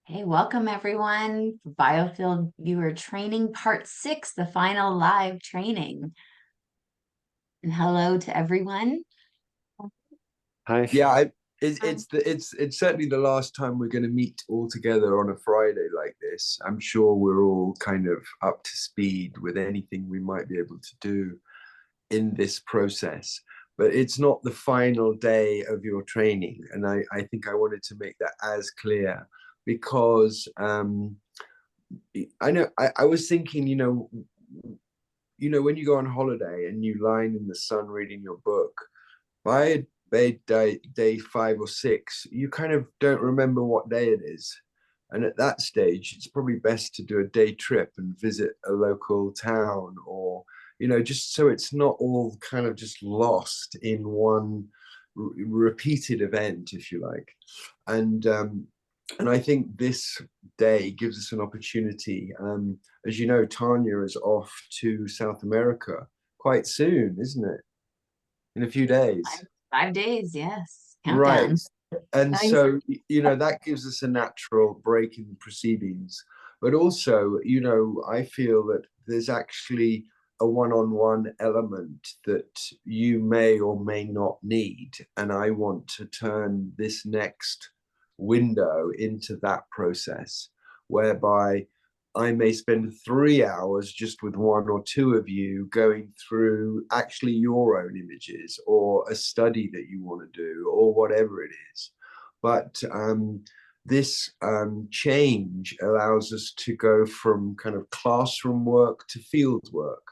Hey, welcome everyone. Biofield viewer training part 6, the final live training. And hello to everyone. Hi. Yeah, Um, it's certainly the last time we're going to meet all together on a Friday like this. I'm sure we're all kind of up to speed with anything we might be able to do in this process. But it's not the final day of your training, and I think I wanted to make that as clear because I was thinking, when you go on holiday and you lie in the sun reading your book, by day 5 or 6, you kind of don't remember what day it is. And at that stage, it's probably best to do a day trip and visit a local town or, just so it's not all kind of just lost in one repeated event, if you like. And I think this day gives us an opportunity. As you know, Tania is off to South America quite soon, isn't it? In a few days. 5 days, yes. Right. Countdown. And Nice. so, that gives us a natural break in the proceedings. But also, I feel that there's actually a one-on-one element that you may or may not need. And I want to turn this next window into that process, whereby I may spend 3 hours just with one or two of you going through actually your own images or a study that you want to do or whatever it is. But this change allows us to go from kind of classroom work to field work.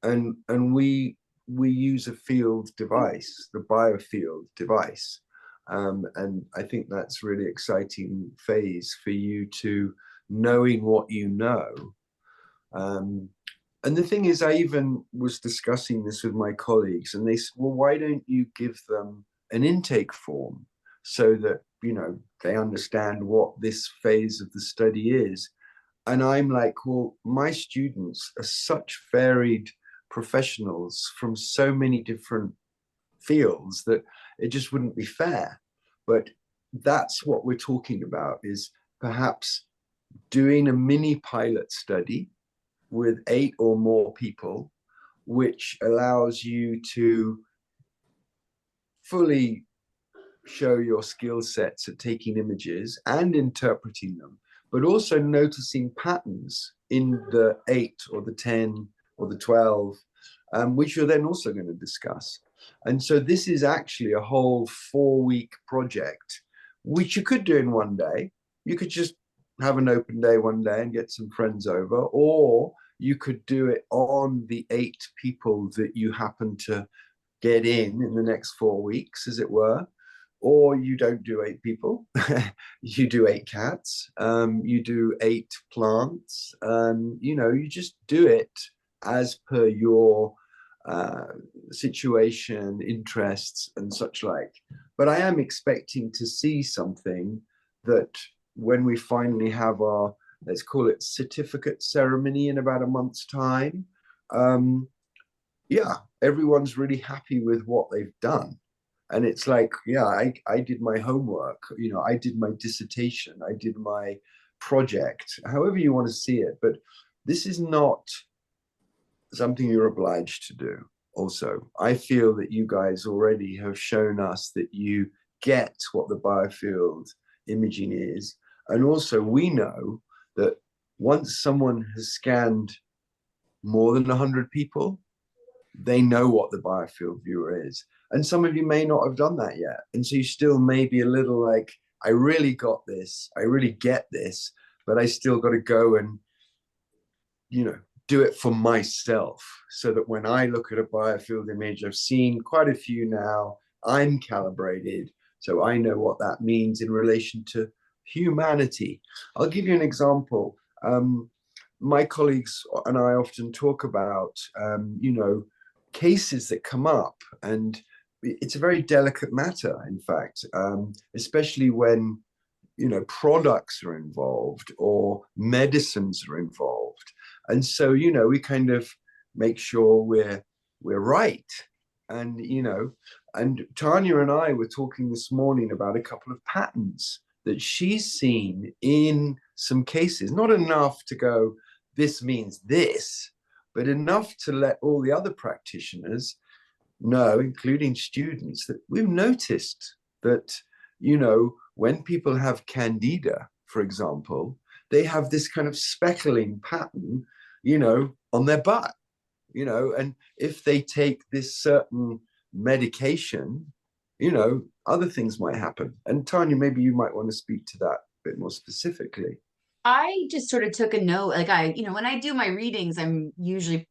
And we use a field device, the Biofield device. And I think that's really exciting phase for you to knowing what you know. Um, and the thing is, I even was discussing this with my colleagues, and they said, well, why don't you give them an intake form so that, they understand what this phase of the study is? And I'm like, well, my students are such varied professionals from so many different fields that it just wouldn't be fair. But that's what we're talking about, is perhaps doing a mini pilot study with 8 or more people, which allows you to fully show your skill sets at taking images and interpreting them, but also noticing patterns in the 8 or the 10 or the 12, which you're then also going to discuss. And so this is actually a whole 4-week project, which you could do in one day. You could just have an open day one day and get some friends over, or you could do it on the 8 people that you happen to get in the next 4 weeks, as it were. Or you don't do 8 people, you do 8 cats, you do 8 plants, you just do it as per your uh, situation, interests, and such like. But I am expecting to see something that when we finally have our, let's call it certificate ceremony in about a month's time, um, yeah, everyone's really happy with what they've done. And it's like, yeah, I did my homework, I did my dissertation, I did my project, however you want to see it. But this is not something you're obliged to do. Also, I feel that you guys already have shown us that you get what the biofield imaging is. And also, we know that once someone has scanned more than 100 people, they know what the biofield viewer is. And some of you may not have done that yet. And so you still may be a little like, I really got this, I really get this, but I still got to go and, do it for myself, so that when I look at a biofield image, I've seen quite a few now, I'm calibrated, so I know what that means in relation to humanity. I'll give you an example. My colleagues and I often talk about, cases that come up, and it's a very delicate matter, in fact, especially when products are involved or medicines are involved. And so, we kind of make sure we're right. And Tanya and I were talking this morning about a couple of patents that she's seen in some cases, not enough to go, this means this, but enough to let all the other practitioners know, including students, that we've noticed that, you know, when people have candida, for example, they have this kind of speckling pattern, you know, on their butt, you know, and if they take this certain medication, you know, other things might happen. And Tanya, maybe you might want to speak to that a bit more specifically. I just sort of took a note, like when I do my readings, I'm usually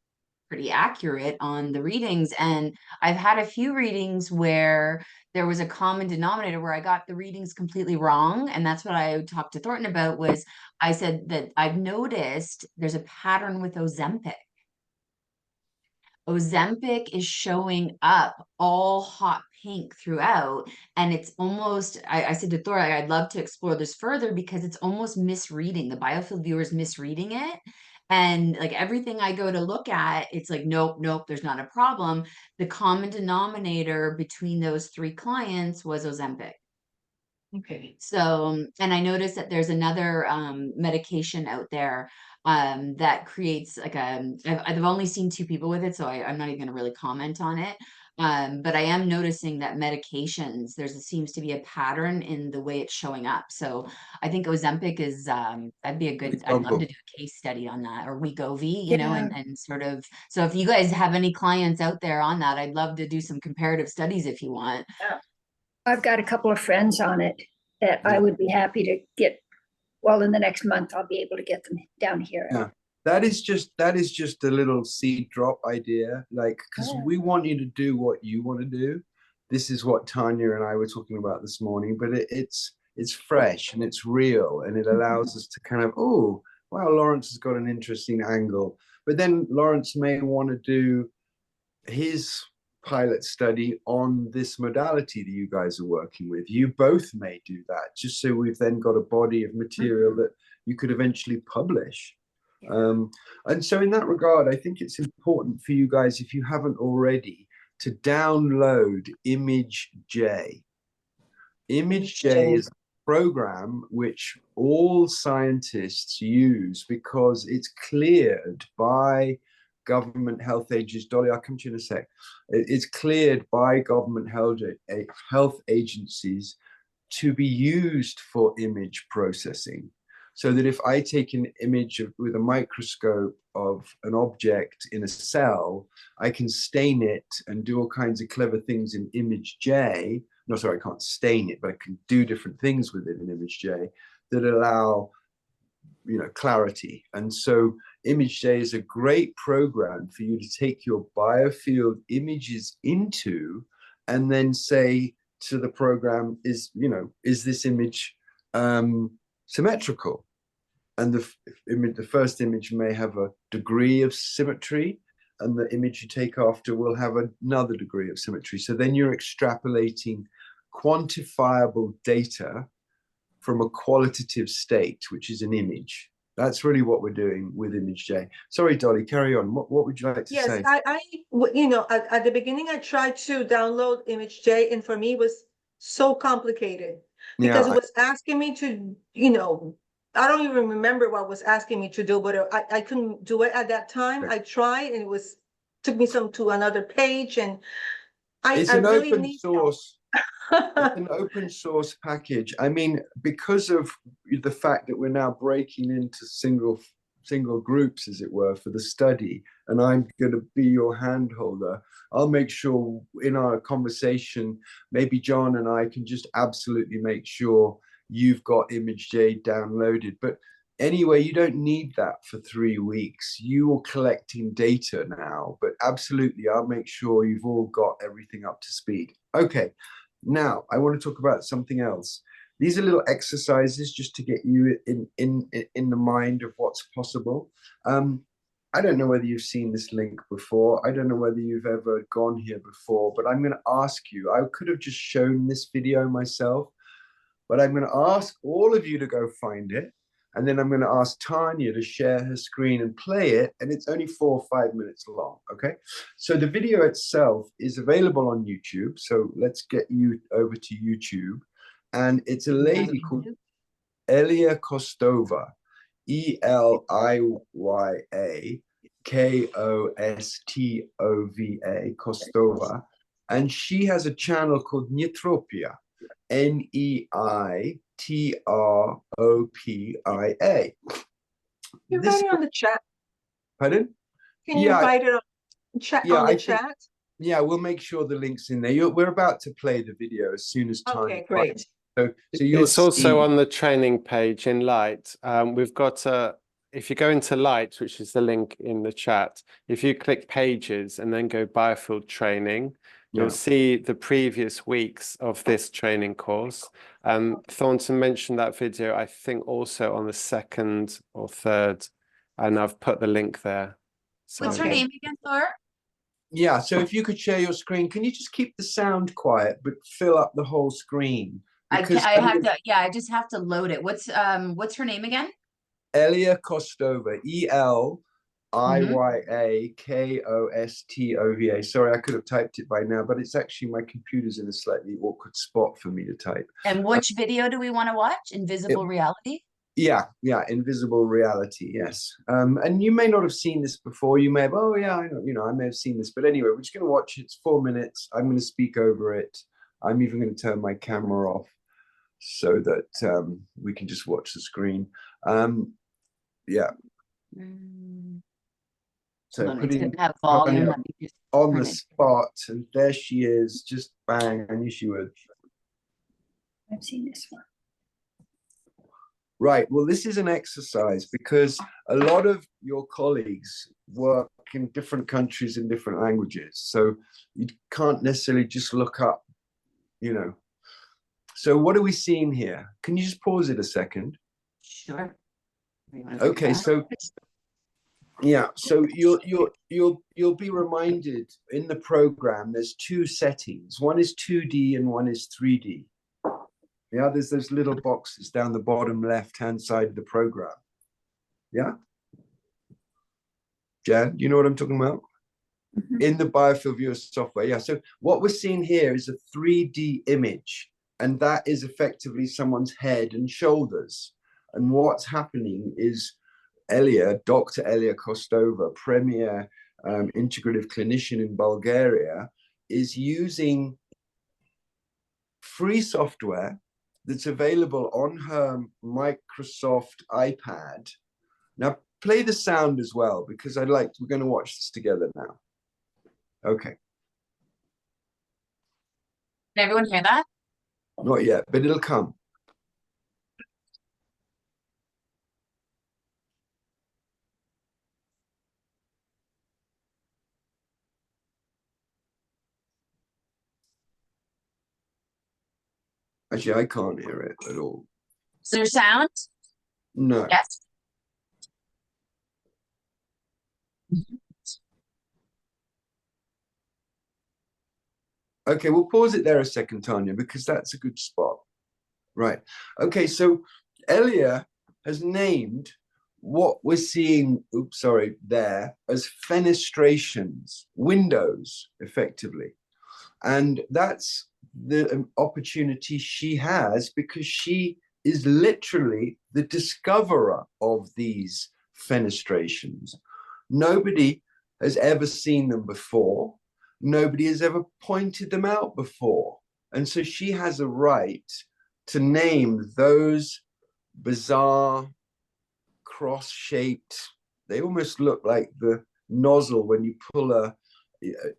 pretty accurate on the readings. And I've had a few readings where there was a common denominator where I got the readings completely wrong. And that's what I talked to Thornton about. Was I said that I've noticed there's a pattern with Ozempic. Ozempic is showing up all hot pink throughout. And it's almost, I said to Thor, I'd love to explore this further because it's almost misreading. The Biofield viewers misreading it. And like everything I go to look at, it's like, nope, nope, there's not a problem. The common denominator between those three clients was Ozempic. Okay. So, and I noticed that there's another medication out there that creates like I've only seen two people with it, so I'm not even going to really comment on it. But I am noticing that medications, seems to be a pattern in the way it's showing up. So I think Ozempic is that'd be a good, I'd love to do a case study on that, or Wegovy, you know, and sort of, so if you guys have any clients out there on that, I'd love to do some comparative studies if you want. Yeah. I've got a couple of friends on it that I would be happy to get. Well, in the next month, I'll be able to get them down here. Yeah, that is just a little seed drop idea, like, because we want you to do what you want to do. This is what Tanya and I were talking about this morning, but it's fresh and it's real, and it allows us to kind of, oh, wow, Lawrence has got an interesting angle. But then Lawrence may want to do his pilot study on this modality that you guys are working with. You both may do that, just so we've then got a body of material that you could eventually publish. And so in that regard, I think it's important for you guys, if you haven't already, to download ImageJ. ImageJ is a program which all scientists use because it's cleared by government health agencies. Dolly, I'll come to you in a sec. It's cleared by government health agencies to be used for image processing. So that if I take an image with a microscope of an object in a cell, I can stain it and do all kinds of clever things in ImageJ. No, sorry, I can't stain it, but I can do different things with it in ImageJ that allow, you know, clarity. And so ImageJ is a great program for you to take your biofield images into, and then say to the program, is this image symmetrical? And the first image may have a degree of symmetry, and the image you take after will have another degree of symmetry. So then you're extrapolating quantifiable data from a qualitative state, which is an image. That's really what we're doing with ImageJ. Sorry, Dolly, carry on. What would you like to say? Yes, at the beginning, I tried to download ImageJ, and for me, it was so complicated because it was asking me to, I don't even remember what it was asking me to do, but I couldn't do it at that time. Right. I tried, and took me to another page, and It's I an really open need source. It's an open source package. I mean, because of the fact that we're now breaking into single groups, as it were, for the study, and I'm going to be your hand holder, I'll make sure in our conversation, maybe John and I can just absolutely make sure you've got ImageJ downloaded. But anyway, you don't need that for 3 weeks. You are collecting data now, but absolutely, I'll make sure you've all got everything up to speed. Okay, now I want to talk about something else. These are little exercises just to get you in the mind of what's possible. I don't know whether you've seen this link before. I don't know whether you've ever gone here before, but I'm going to ask you. I could have just shown this video myself, but I'm going to ask all of you to go find it. And then I'm going to ask Tanya to share her screen and play it. And it's only 4 or 5 minutes long. Okay. So the video itself is available on YouTube. So let's get you over to YouTube. And it's a lady called Elia Kostova, Eliya Kostova, Kostova, and she has a channel called Nitropia, Neitropia. You This, write it on the chat. pardon? Can you write it on chat Yeah, on the I think, chat? yeah, we'll make sure the link's in there. We're about to play the video as soon as time. Okay, great. So you'll It's also see. on the training page in Light. We've got if you go into Light, which is the link in the chat, if you click Pages and then go Biofield Training, you'll see the previous weeks of this training course. Thornton mentioned that video, I think also on the 2nd or 3rd, and I've put the link there. So, What's her name again, Thor? Yeah, so if you could share your screen, can you just keep the sound quiet, but fill up the whole screen? Because I have to, yeah, I just have to load it. What's her name again? Elia Kostova, Eliya Kostova. Sorry, I could have typed it by now, but it's actually my computer's in a slightly awkward spot for me to type. And which video do we want to watch? Invisible Reality? Yeah, Invisible Reality, yes. And you may not have seen this before. You may have, oh yeah, I know, I may have seen this. But anyway, we're just going to watch it. It's 4 minutes. I'm going to speak over it. I'm even going to turn my camera off so that we can just watch the screen. Yeah. So putting have volume. on the spot, and there she is, just bang, I knew she would. I've seen this one. Right, well, this is an exercise because a lot of your colleagues work in different countries in different languages. So you can't necessarily just look up, So what are we seeing here? Can you just pause it a second? Sure. Okay, so yeah, so you'll be reminded in the program there's 2 settings. One is 2D and one is 3D. Yeah, there's those little boxes down the bottom left-hand side of the program. Yeah? Jan, you know what I'm talking about? In the Biofield Viewer software. Yeah, so what we're seeing here is a 3D image, and that is effectively someone's head and shoulders. And what's happening is Dr. Elia Kostova, premier integrative clinician in Bulgaria, is using free software that's available on her Microsoft iPad. Now, play the sound as well, because we're going to watch this together now. Okay. Can everyone hear that? Not yet, but it'll come. Actually, I can't hear it at all. Is there sound? No. Yes. Okay, we'll pause it there a second, Tania, because that's a good spot. Right. Okay, so Elia has named what we're seeing, there as fenestrations, windows, effectively. And that's the opportunity she has because she is literally the discoverer of these fenestrations. Nobody has ever seen them before. Nobody has ever pointed them out before. And so she has a right to name those bizarre, cross-shaped, they almost look like the nozzle when you pull a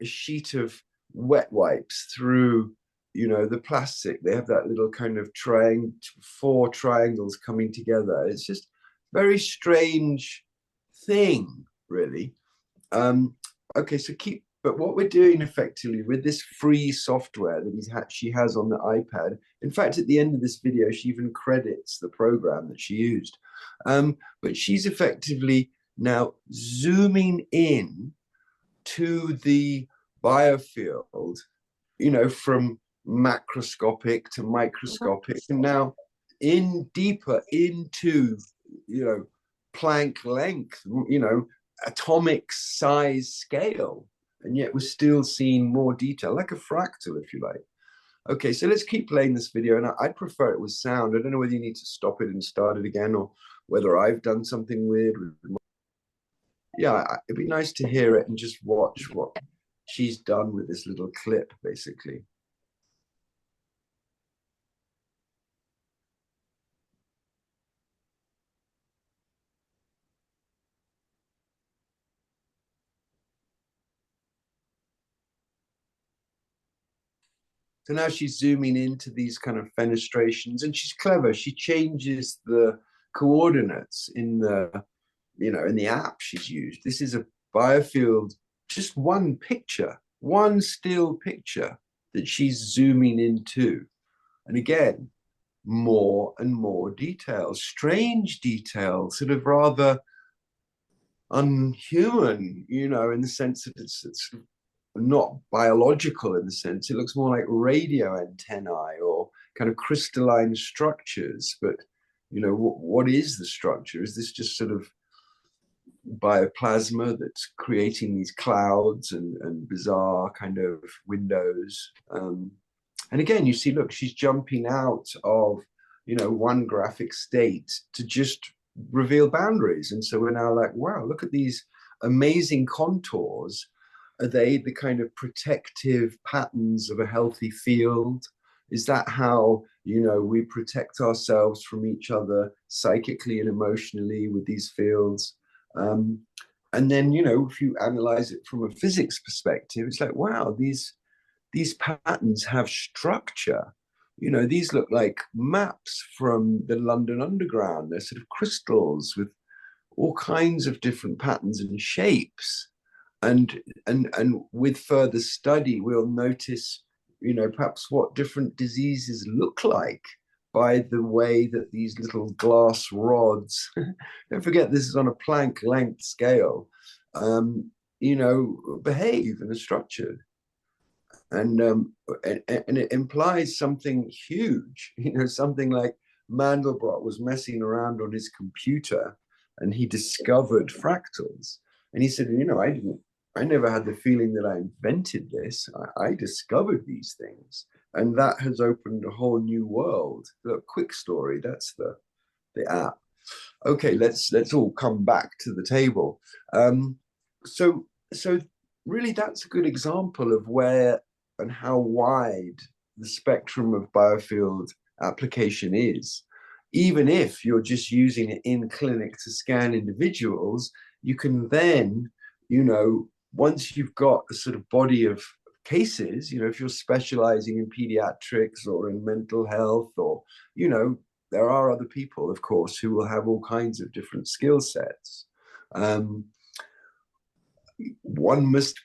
sheet of wet wipes through, the plastic. They have that little kind of 4 triangles coming together. It's just very strange thing, really. Okay, so but what we're doing effectively with this free software that she has on the iPad, in fact, at the end of this video, she even credits the program that she used. But she's effectively now zooming in to the biofield, from macroscopic to microscopic, and now deeper into, Planck length, atomic size scale. And yet we're still seeing more detail, like a fractal, if you like. Okay, so let's keep playing this video, and I'd prefer it with sound. I don't know whether you need to stop it and start it again, or whether I've done something weird. Yeah, it'd be nice to hear it and just watch what she's done with this little clip, basically. So now she's zooming into these kind of fenestrations, and she's clever. She changes the coordinates in the, in the app she's used. This is a Biofield, just one picture, one still picture that she's zooming into. And again, more and more details, strange details, sort of rather unhuman, in the sense that it's not biological in the sense. It looks more like radio antennae or kind of crystalline structures. But, what is the structure? Is this just sort of bioplasma that's creating these clouds and bizarre kind of windows? And again, you see, look, she's jumping out of, one graphic state to just reveal boundaries. And so we're now like, wow, look at these amazing contours. Are they the kind of protective patterns of a healthy field? Is that how, we protect ourselves from each other psychically and emotionally with these fields? And then, if you analyze it from a physics perspective, it's like, wow, these patterns have structure. These look like maps from the London Underground. They're sort of crystals with all kinds of different patterns and shapes. And with further study, we'll notice, perhaps what different diseases look like by the way that these little glass rods, don't forget this is on a Planck length scale, behave and are structured. And it implies something huge, something like Mandelbrot was messing around on his computer and he discovered fractals. And he said, I never had the feeling that I invented this. I discovered these things. And that has opened a whole new world. The quick story, that's the app. Okay, let's all come back to the table. So really that's a good example of where and how wide the spectrum of Biofield application is. Even if you're just using it in clinic to scan individuals, you can then, once you've got a sort of body of cases, if you're specializing in pediatrics or in mental health, or, there are other people, of course, who will have all kinds of different skill sets. One must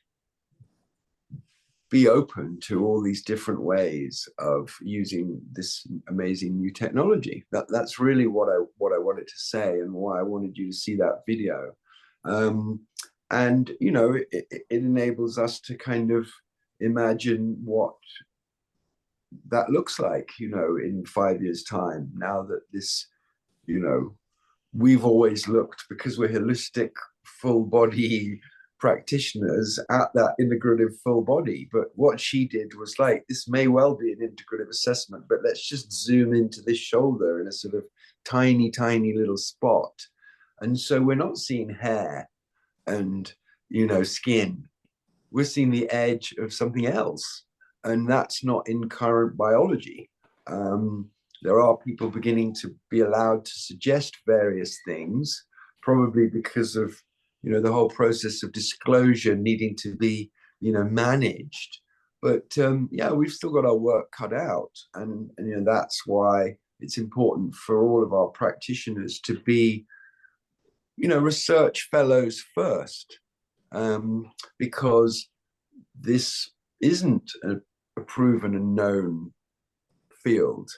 be open to all these different ways of using this amazing new technology. That's really what I wanted to say, and why I wanted you to see that video. And it enables us to kind of imagine what that looks like, in 5 years' time. Now that this, we've always looked, because we're holistic, full body practitioners, at that integrative full body. But what she did was like, this may well be an integrative assessment, but let's just zoom into this shoulder in a sort of tiny little spot. And so we're not seeing hair and skin, we're seeing the edge of something else, and that's not in current biology. There are people beginning to be allowed to suggest various things, probably because of the whole process of disclosure needing to be managed. But yeah, we've still got our work cut out, and that's why it's important for all of our practitioners to be research fellows first, because this isn't a proven and known field.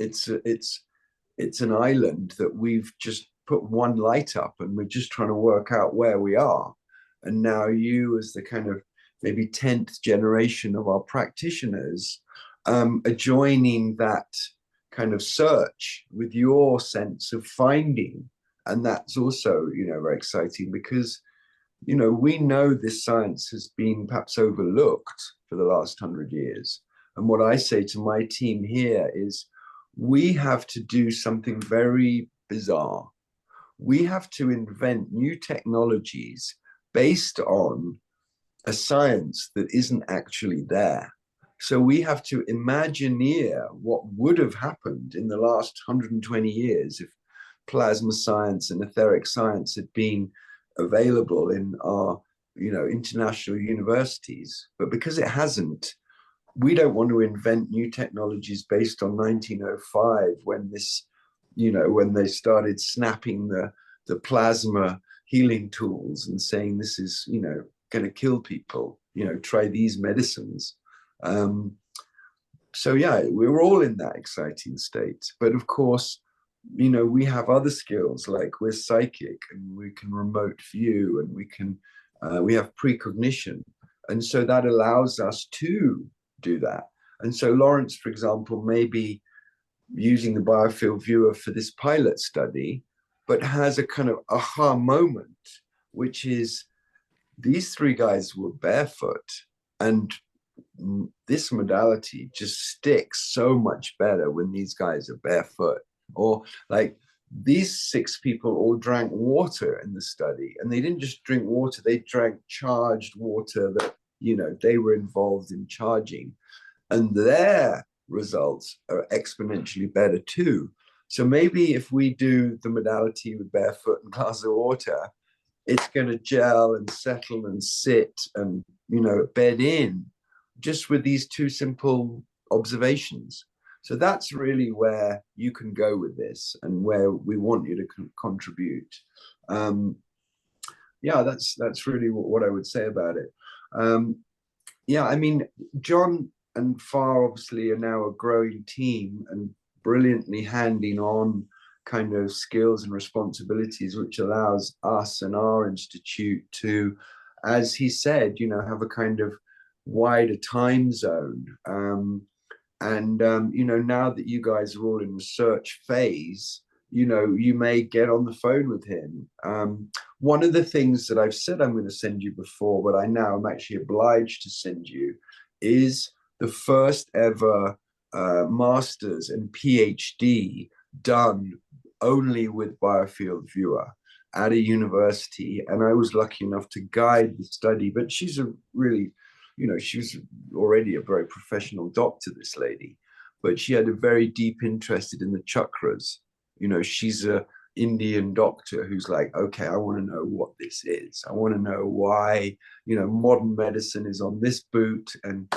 It's an island that we've just put one light up, and we're just trying to work out where we are. And now you, as the kind of maybe 10th generation of our practitioners, are joining that kind of search with your sense of finding. And that's also, very exciting, because, we know this science has been perhaps overlooked for the last 100 years. And what I say to my team here is, we have to do something very bizarre. We have to invent new technologies based on a science that isn't actually there. So we have to imagineer what would have happened in the last 120 years if plasma science and etheric science had been available in our, international universities. But because it hasn't, we don't want to invent new technologies based on 1905 when when they started snapping the plasma healing tools and saying this is, going to kill people, try these medicines. So yeah, we're all in that exciting state. But of course, we have other skills, like we're psychic and we can remote view and we have precognition. And so that allows us to do that. And so Lawrence, for example, may be using the Biofield viewer for this pilot study, but has a kind of aha moment, which is these three guys were barefoot, and this modality just sticks so much better when these guys are barefoot. Or like these 6 people all drank water in the study, and they didn't just drink water, they drank charged water that, they were involved in charging, and their results are exponentially better too. So maybe if we do the modality with barefoot and glass of water, it's going to gel and settle and sit and, bed in just with these 2 simple observations. So that's really where you can go with this and where we want you to contribute. Yeah, that's really what I would say about it. Yeah, I mean, John and Far obviously are now a growing team and brilliantly handing on kind of skills and responsibilities, which allows us and our institute to, as he said, have a kind of wider time zone. Now that you guys are all in research phase, you may get on the phone with him. One of the things that I've said I'm going to send you before, but I now am actually obliged to send you, is the first ever master's and PhD done only with Biofield viewer at a university. And I was lucky enough to guide the study, but she's a really, she was already a very professional doctor, this lady, but she had a very deep interest in the chakras. She's a Indian doctor who's like, okay, I want to know what this is. I want to know why, modern medicine is on this boot. And,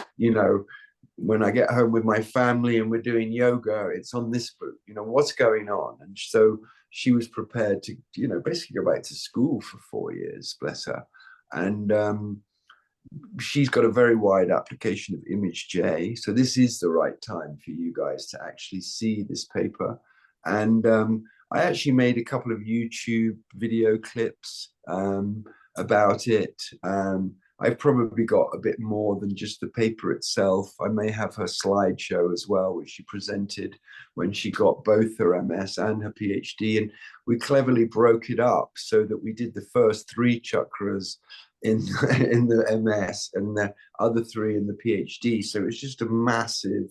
when I get home with my family and we're doing yoga, it's on this boot, what's going on? And so she was prepared to, basically go back to school for 4 years, bless her. And she's got a very wide application of Image J. So this is the right time for you guys to actually see this paper. And I actually made a couple of YouTube video clips about it. I've probably got a bit more than just the paper itself. I may have her slideshow as well, which she presented when she got both her MS and her PhD. And we cleverly broke it up so that we did the first 3 chakras in the MS and the other 3 in the PhD. So it's just a massive,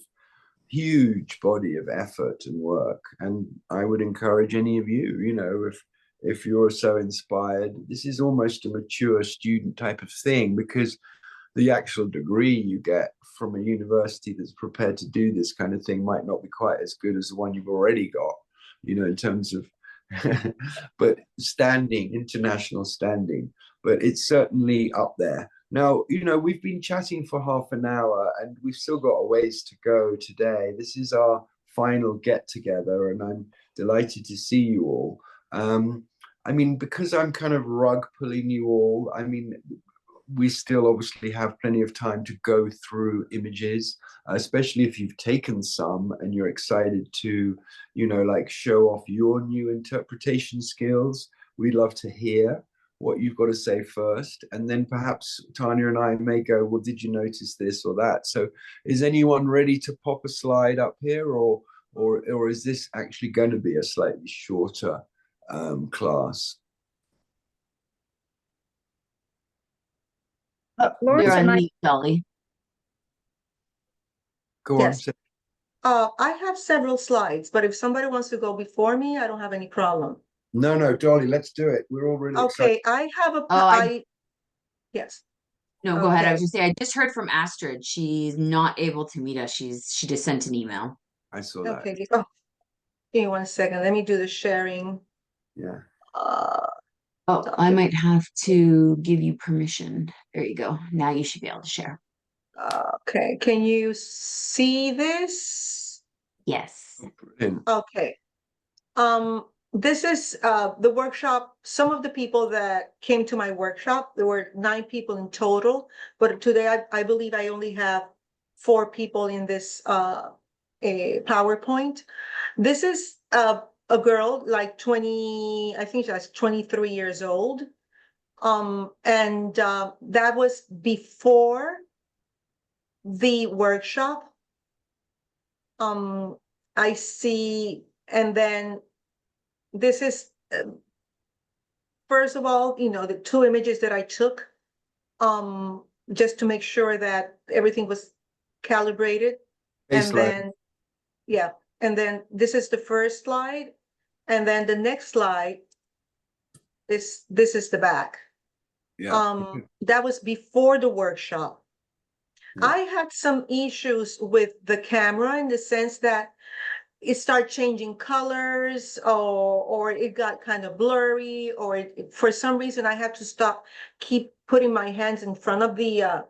huge body of effort and work. And I would encourage any of you, if you're so inspired, this is almost a mature student type of thing, because the actual degree you get from a university that's prepared to do this kind of thing might not be quite as good as the one you've already got, in terms of, but international standing, but it's certainly up there. Now, we've been chatting for half an hour and we've still got a ways to go today. This is our final get together and I'm delighted to see you all. Because I'm kind of rug pulling you all, we still obviously have plenty of time to go through images, especially if you've taken some and you're excited to, show off your new interpretation skills. We'd love to hear what you've got to say first. And then perhaps Tania and I may go, well, did you notice this or that? So is anyone ready to pop a slide up here, or is this actually going to be a slightly shorter class? Lawrence, You're on am I, mute, Dolly. Go on. Yes. I have several slides, but if somebody wants to go before me, I don't have any problem. No, Dolly, let's do it. We're all really excited. Okay, I have a, Oh, yes, No, go ahead. I was Okay. just saying, I just heard from Astrid. She's not able to meet us. She just sent an email. I saw that. okay. Oh, give me 1 second. Let me do the sharing. Yeah. Oh, I might have to give you permission. There you go. Now you should be able to share. Okay, can you see this? Yes. Brilliant. Okay. This is the workshop. Some of the people that came to my workshop, there were 9 people in total, but today I believe I only have 4 people in this a PowerPoint. This is a girl like 20, I think she's 23 years old. And that was before the workshop. I see, and then this is first of all, the 2 images that I took, just to make sure that everything was calibrated. And Baseline. then, yeah, and then this is the first slide, and then the next slide, this is the back. Yeah. That was before the workshop. Yeah. I had some issues with the camera in the sense that it started changing colors, or it got kind of blurry, or for some reason I had to keep putting my hands in front of the,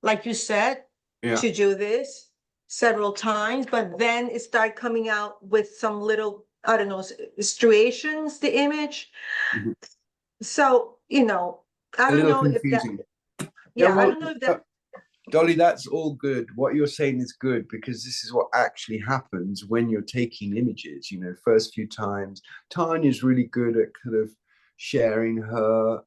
like you said, Yeah. to do this several times, but then it started coming out with some little, I don't know, striations, the image. Mhm. So, I A don't little know if that, confusing. yeah, I well, don't know if that, Dolly, that's all good. What you're saying is good, because this is what actually happens when you're taking images. First few times, Tania's really good at kind of sharing her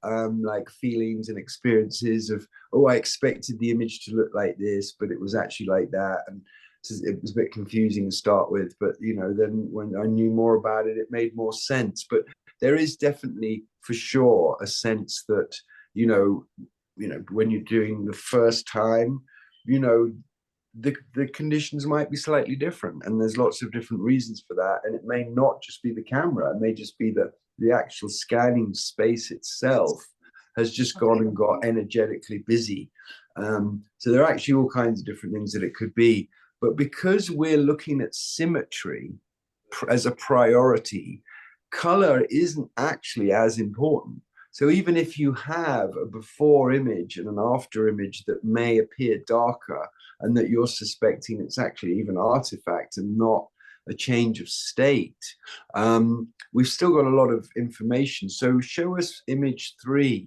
like feelings and experiences of, oh, I expected the image to look like this, but it was actually like that. And it was a bit confusing to start with, but then when I knew more about it, it made more sense. But there is definitely, for sure, a sense that when you're doing the first time, the conditions might be slightly different, and there's lots of different reasons for that. And it may not just be the camera; it may just be the actual scanning space itself has just gone and got energetically busy. So there are actually all kinds of different things that it could be. But because we're looking at symmetry as a priority, color isn't actually as important. So even if you have a before image and an after image that may appear darker, and that you're suspecting it's actually even artifact and not a change of state, we've still got a lot of information. So show us image 3,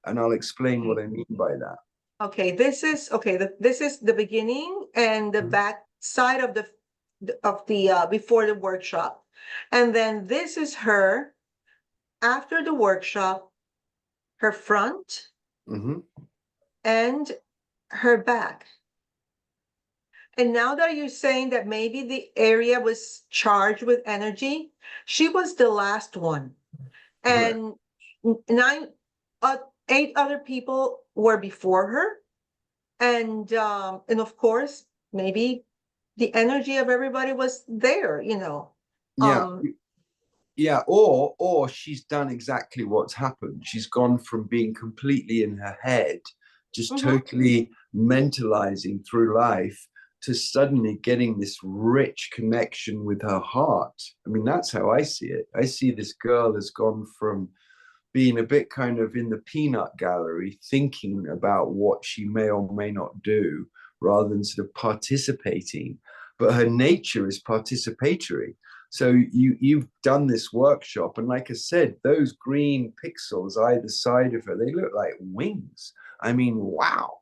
and I'll explain what I mean by that. okay, this is the beginning and the back side of the before the workshop. And then this is her after the workshop, her front and her back. And now that you're saying that maybe the area was charged with energy, she was the last one. And 8 other people were before her. And of course, maybe the energy of everybody was there, Yeah, or she's done exactly what's happened. She's gone from being completely in her head, just totally mentalizing through life, to suddenly getting this rich connection with her heart. I mean, that's how I see it. I see this girl has gone from being a bit kind of in the peanut gallery, thinking about what she may or may not do, rather than sort of participating. But her nature is participatory. So you've done this workshop, and like I said, those green pixels either side of her, they look like wings. I mean, wow,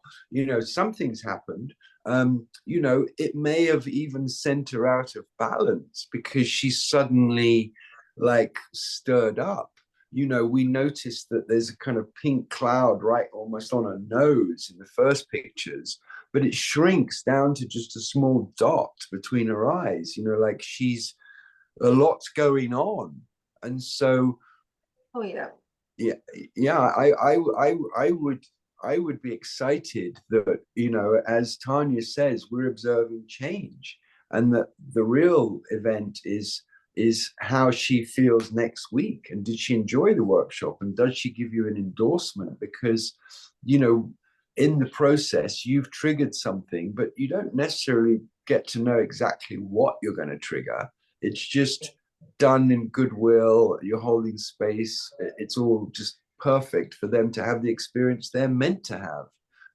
something's happened. It may have even sent her out of balance because she's suddenly like stirred up. We noticed that there's a kind of pink cloud right almost on her nose in the first pictures, but it shrinks down to just a small dot between her eyes, like she's a lot's going on. And so oh yeah yeah I I would be excited that, you know, as Tanya says, we're observing change, and that the real event is how she feels next week, and did she enjoy the workshop, and does she give you an endorsement? Because, you know, in the process you've triggered something, but you don't necessarily get to know exactly what you're going to trigger. It's just done in goodwill, you're holding space, it's all just perfect for them to have the experience they're meant to have.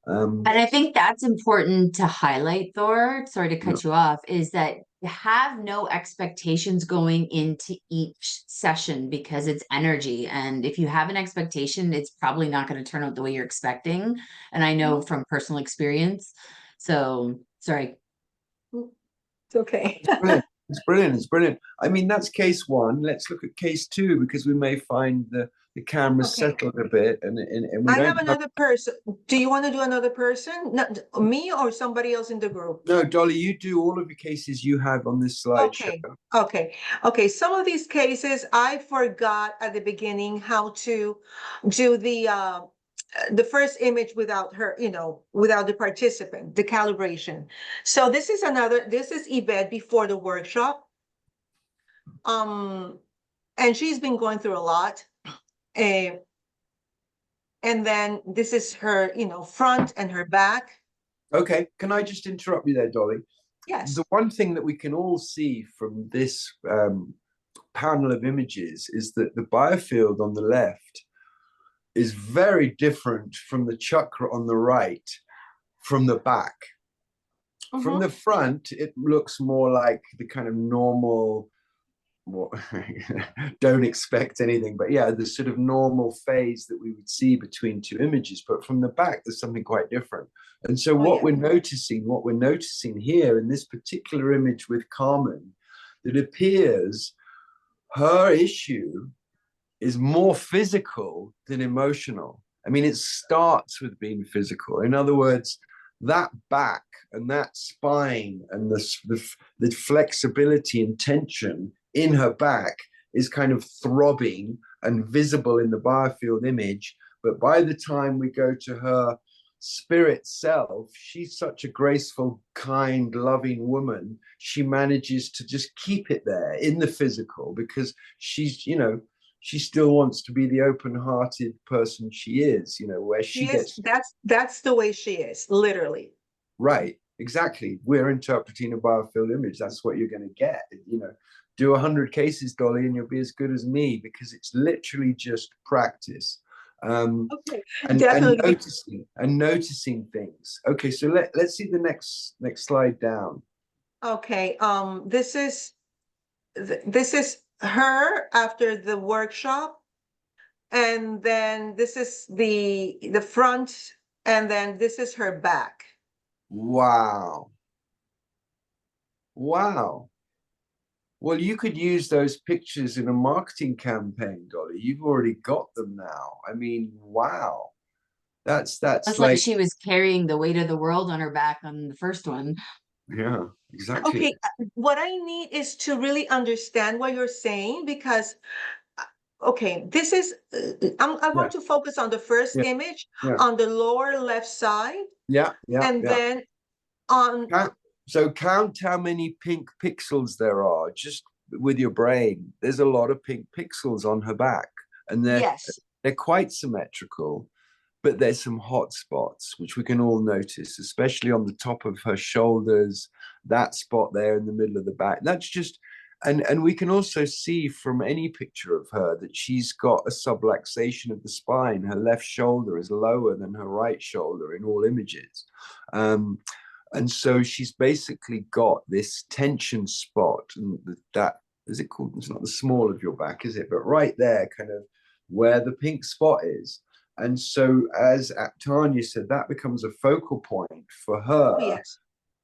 And I think that's important to highlight, Thor, sorry to cut you off, is that have no expectations going into each session, because it's energy. And if you have an expectation, it's probably not going to turn out the way you're expecting. And I know from personal experience. So, sorry. It's okay. It's brilliant. It's brilliant. It's brilliant. I mean, that's case one. Let's look at case two, because we may find the camera settled a bit, and we I don't have another person. Do you want to do another person? Not me or somebody else in the group? No, Dolly, you do all of the cases you have on this slideshow. Okay. Some of these cases I forgot at the beginning how to do the first image without her, you know, without the participant, the calibration. So this is Yvette before the workshop. And she's been going through a lot. And then this is her, you know, front and her back. Okay, can I just interrupt you there, Dolly? Yes. The one thing that we can all see from this panel of images is that the biofield on the left is very different from the chakra on the right, from the back. From the front, it looks more like the kind of normal, don't expect anything, but yeah, the sort of normal phase that we would see between two images. But from the back, there's something quite different. And so what we're noticing here in this particular image with Carmen, that appears her issue is more physical than emotional. I mean, it starts with being physical. In other words, that back and that spine and the flexibility and tension in her back is kind of throbbing and visible in the biofield image. But by the time we go to her spirit self, she's such a graceful, kind, loving woman. She manages to just keep it there in the physical, because she's, you know, she still wants to be the open-hearted person she is, you know, where she gets. That's the way she is, literally. Right, exactly. We're interpreting a biofield image. That's what you're going to get. You know, do 100 cases, Dolly, and you'll be as good as me, because it's literally just practice. And noticing things. Okay, so let's see the next slide down. Okay, this is her after the workshop, and then this is the front, and then this is her back. Wow. Well, you could use those pictures in a marketing campaign, Dolly. You've already got them now. I mean, wow. That's like she was carrying the weight of the world on her back on the first one. Yeah, exactly. Okay, what I need is to really understand what you're saying, because okay, this is I want to focus on the first image on the lower left side. And then on so count how many pink pixels there are just with your brain. There's a lot of pink pixels on her back, and they're quite symmetrical, but there's some hot spots which we can all notice, especially on the top of her shoulders, that spot there in the middle of the back. That's just, and we can also see from any picture of her that she's got a subluxation of the spine. Her left shoulder is lower than her right shoulder in all images. And so she's basically got this tension spot, and that, is it called, it's not the small of your back, is it? But right there, kind of where the pink spot is. And so, as Tania said, that becomes a focal point for her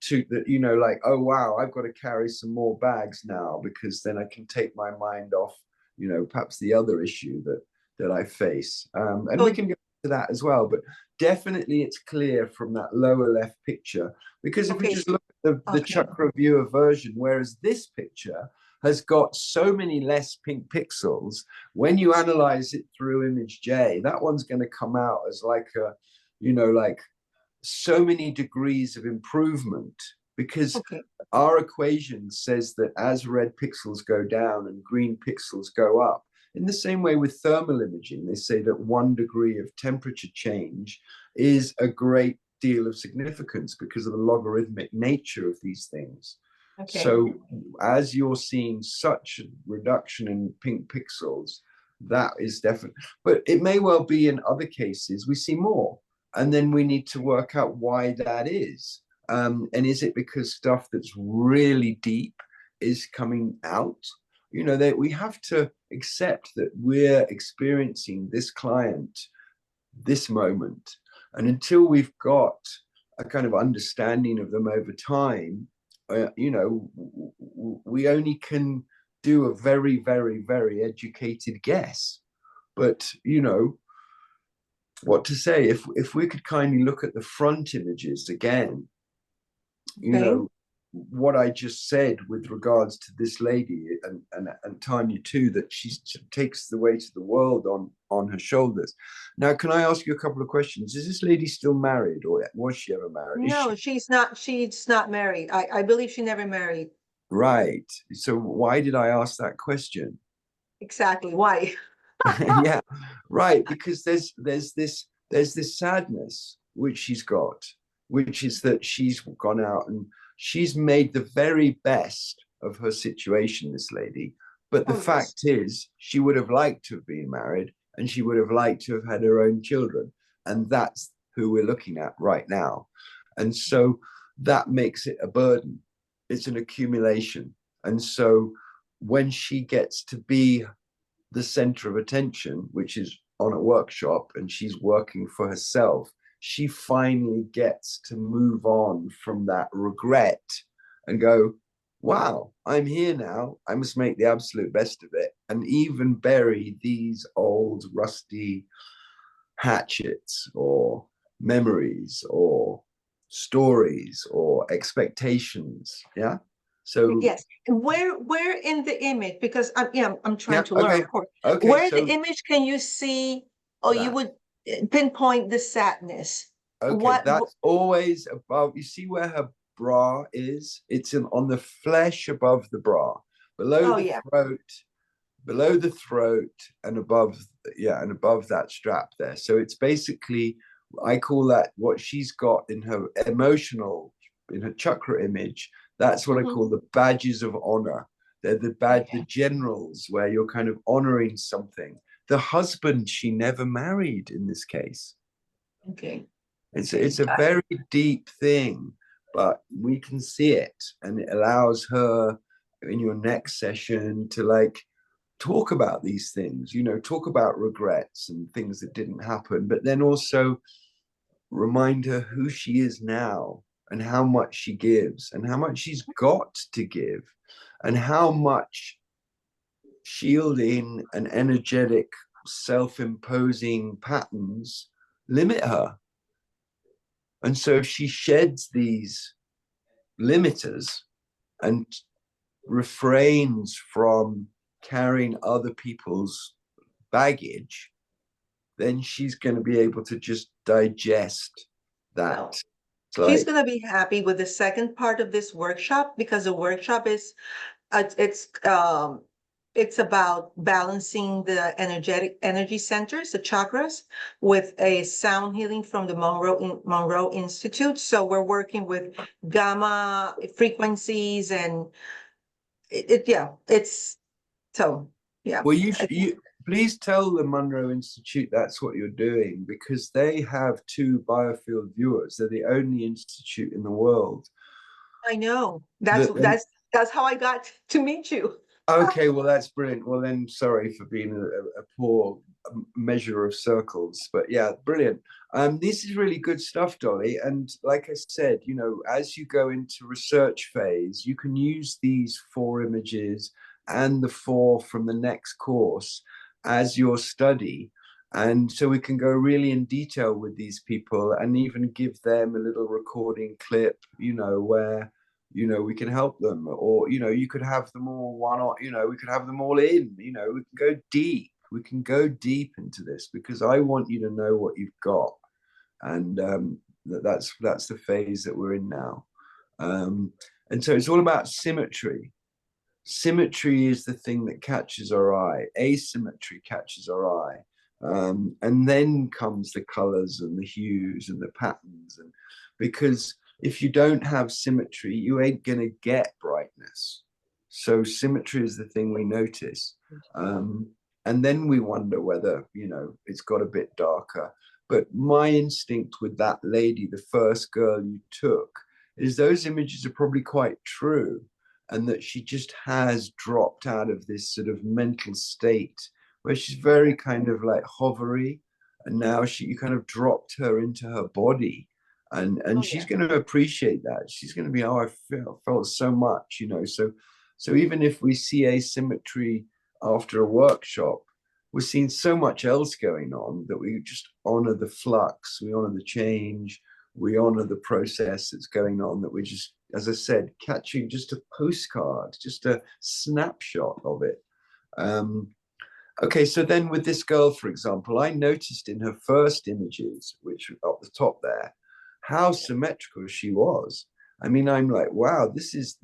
to, that, you know, like, oh, wow, I've got to carry some more bags now, because then I can take my mind off, you know, perhaps the other issue that I face. And we can get to that as well. But definitely it's clear from that lower left picture, because if we just look at the chakra viewer version, whereas this picture has got so many less pink pixels, when you analyze it through image J, that one's going to come out as like like so many degrees of improvement, because Okay. our equation says that as red pixels go down and green pixels go up, in the same way with thermal imaging, they say that 1 degree of temperature change is a great deal of significance because of the logarithmic nature of these things. Okay. So as you're seeing such a reduction in pink pixels, that is definitely, but it may well be in other cases we see more. And then we need to work out why that is. And is it because stuff that's really deep is coming out? That we have to accept that we're experiencing this client, this moment. And until we've got a kind of understanding of them over time, we only can do a very, very, very educated guess. But, what to say, if we could kindly look at the front images again, what I just said with regards to this lady and Tanya too, that she takes the weight of the world on her shoulders. Now, can I ask you a couple of questions? Is this lady still married, or was she ever married? No, she's not married. I believe she never married. Right. So why did I ask that question? Exactly. Why? Yeah, right. Because there's this sadness which she's got, which is that she's gone out and she's made the very best of her situation, this lady. But the fact is, she would have liked to have been married, and she would have liked to have had her own children. And that's who we're looking at right now. And so that makes it a burden. It's an accumulation. And so when she gets to be the center of attention, which is on a workshop, and she's working for herself, she finally gets to move on from that regret and go, wow, I'm here now. I must make the absolute best of it. And even bury these old rusty hatchets or memories or stories or expectations. Yeah. So yes, where in the image, because I'm trying to learn, okay. of course. Okay, Where in so the image can you see, or you would pinpoint the sadness? okay, that's always above. You see where her bra is? It's on the flesh above the bra, below the throat, below the throat, and above, and above that strap there. So it's basically, I call that what she's got in her emotional, in her chakra image. That's what I call the badges of honor. They're the generals, where you're kind of honoring something. The husband she never married in this case. Okay. It's a very deep thing, but we can see it, and it allows her in your next session to talk about these things, talk about regrets and things that didn't happen, but then also remind her who she is now and how much she gives and how much she's got to give and how much shielding and energetic self-imposing patterns limit her. And so if she sheds these limiters and refrains from carrying other people's baggage, then she's going to be able to just digest that. She's going to be happy with the second part of this workshop, because the workshop is it's about balancing the energy centers, the chakras, with a sound healing from the Monroe Institute. So we're working with gamma frequencies, and Well, you please tell the Monroe Institute that's what you're doing, because they have 2 Biofield viewers. They're the only institute in the world. I know. That's how I got to meet you. Okay, well, that's brilliant. Well, then, sorry for being a poor measure of circles, but yeah, brilliant. This is really good stuff, Dolly. And like I said, as you go into research phase, you can use these 4 images and the 4 from the next course as your study. And so we can go really in detail with these people and even give them a little recording clip, where we can help them, or you could have them all we could have them all in, we can go deep into this, because I want you to know what you've got. and that's the phase that we're in now. And so it's all about symmetry. Symmetry is the thing that catches our eye. Asymmetry catches our eye. And then comes the colors and the hues and the patterns. And because if you don't have symmetry, you ain't gonna get brightness. So symmetry is the thing we notice. And then we wonder whether, you know, it's got a bit darker. But my instinct with that lady, the first girl you took, is those images are probably quite true, and that she just has dropped out of this sort of mental state where she's very kind of like hovery, and now you kind of dropped her into her body, and she's going to appreciate that. She's going to be, oh, I felt so much, you know. So even if we see asymmetry after a workshop, we're seeing so much else going on that we just honor the flux, we honor the change, we honor the process that's going on, that we just, as I said, catching just a postcard, just a snapshot of it. Okay, so then with this girl, for example, I noticed in her first images, which are up the top there, how symmetrical she was. I mean, I'm like, wow, this is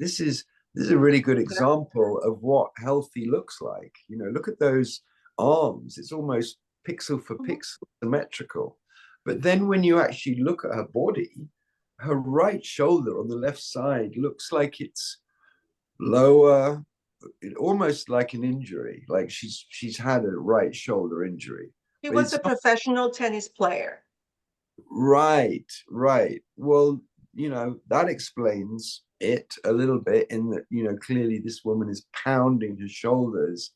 a really good example of what healthy looks like. You know, look at those arms. It's almost pixel for pixel symmetrical. But then when you actually look at her body, her right shoulder on the left side looks like it's lower, almost like an injury, like she's had a right shoulder injury. She was a professional tennis player. Right. Well, you know, that explains it a little bit, in that, you know, clearly this woman is pounding her shoulders,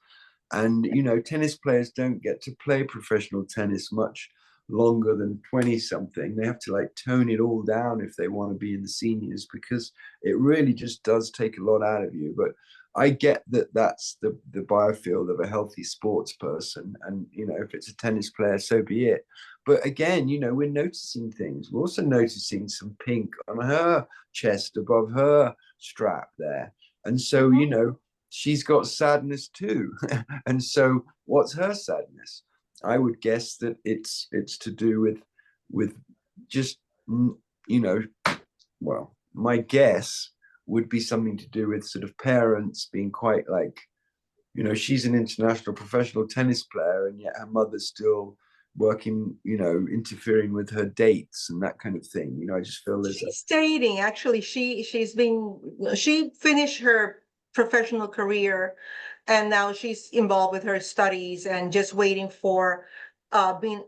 and, you know, tennis players don't get to play professional tennis much longer than 20 something. They have to like tone it all down if they want to be in the seniors, because it really just does take a lot out of you. But I get that that's the biofield of a healthy sports person, and, you know, if it's a tennis player, so be it. But again, you know, we're noticing things. We're also noticing some pink on her chest above her strap there, and so, you know, she's got sadness too. And so what's her sadness? I would guess that it's to do with just, you know, well, my guess would be something to do with sort of parents being quite like, you know, she's an international professional tennis player, and yet her mother's still working, you know, interfering with her dates and that kind of thing. You know, I just feel she's dating. Actually, she finished her professional career, and now she's involved with her studies and just waiting for being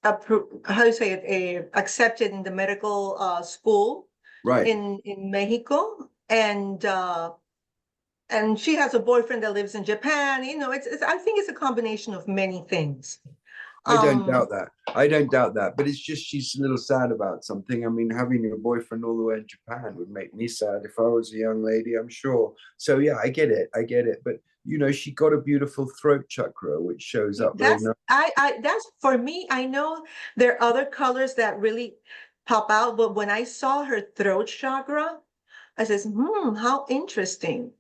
how do you say it, accepted in the medical school, right in Mexico, and she has a boyfriend that lives in Japan. You know, it's I think it's a combination of many things. I don't doubt that. I don't doubt that. But it's just she's a little sad about something. I mean, having a boyfriend all the way in Japan would make me sad if I was a young lady, I'm sure. So yeah, I get it. But, you know, she got a beautiful throat chakra, which shows up very nice. That's for me. I know there are other colors that really pop out, but when I saw her throat chakra, I says, how interesting.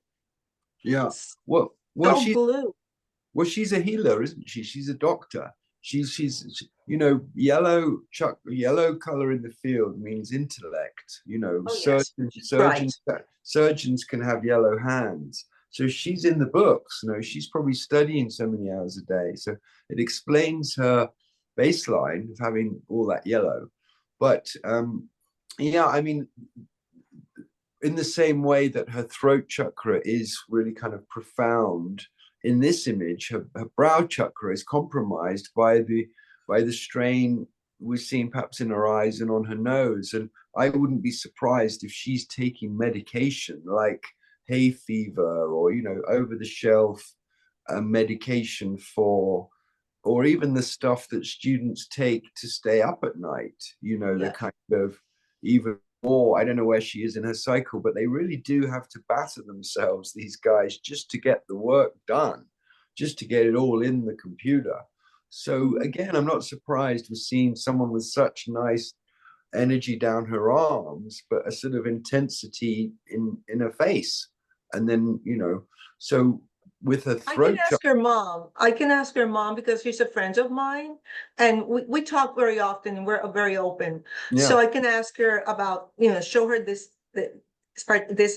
Yeah. Well, she's a healer, isn't she? She's a doctor. She's you know, yellow color in the field means intellect. You know, surgeons can have yellow hands. So she's in the books. You know, she's probably studying so many hours a day. So it explains her baseline of having all that yellow. But yeah, I mean, in the same way that her throat chakra is really kind of profound, in this image, her brow chakra is compromised by the strain we're seeing perhaps in her eyes and on her nose. And I wouldn't be surprised if she's taking medication like hay fever, or, you know, over the shelf medication for, or even the stuff that students take to stay up at night, you know, the kind of, even more, I don't know where she is in her cycle, but they really do have to batter themselves, these guys, just to get the work done, just to get it all in the computer. So again, I'm not surprised with seeing someone with such nice energy down her arms, but a sort of intensity in her face. And then, you know, so with a I throat can ask her mom. I can ask her mom because she's a friend of mine, and we talk very often, and we're very open. Yeah. So I can ask her about, you know, show her this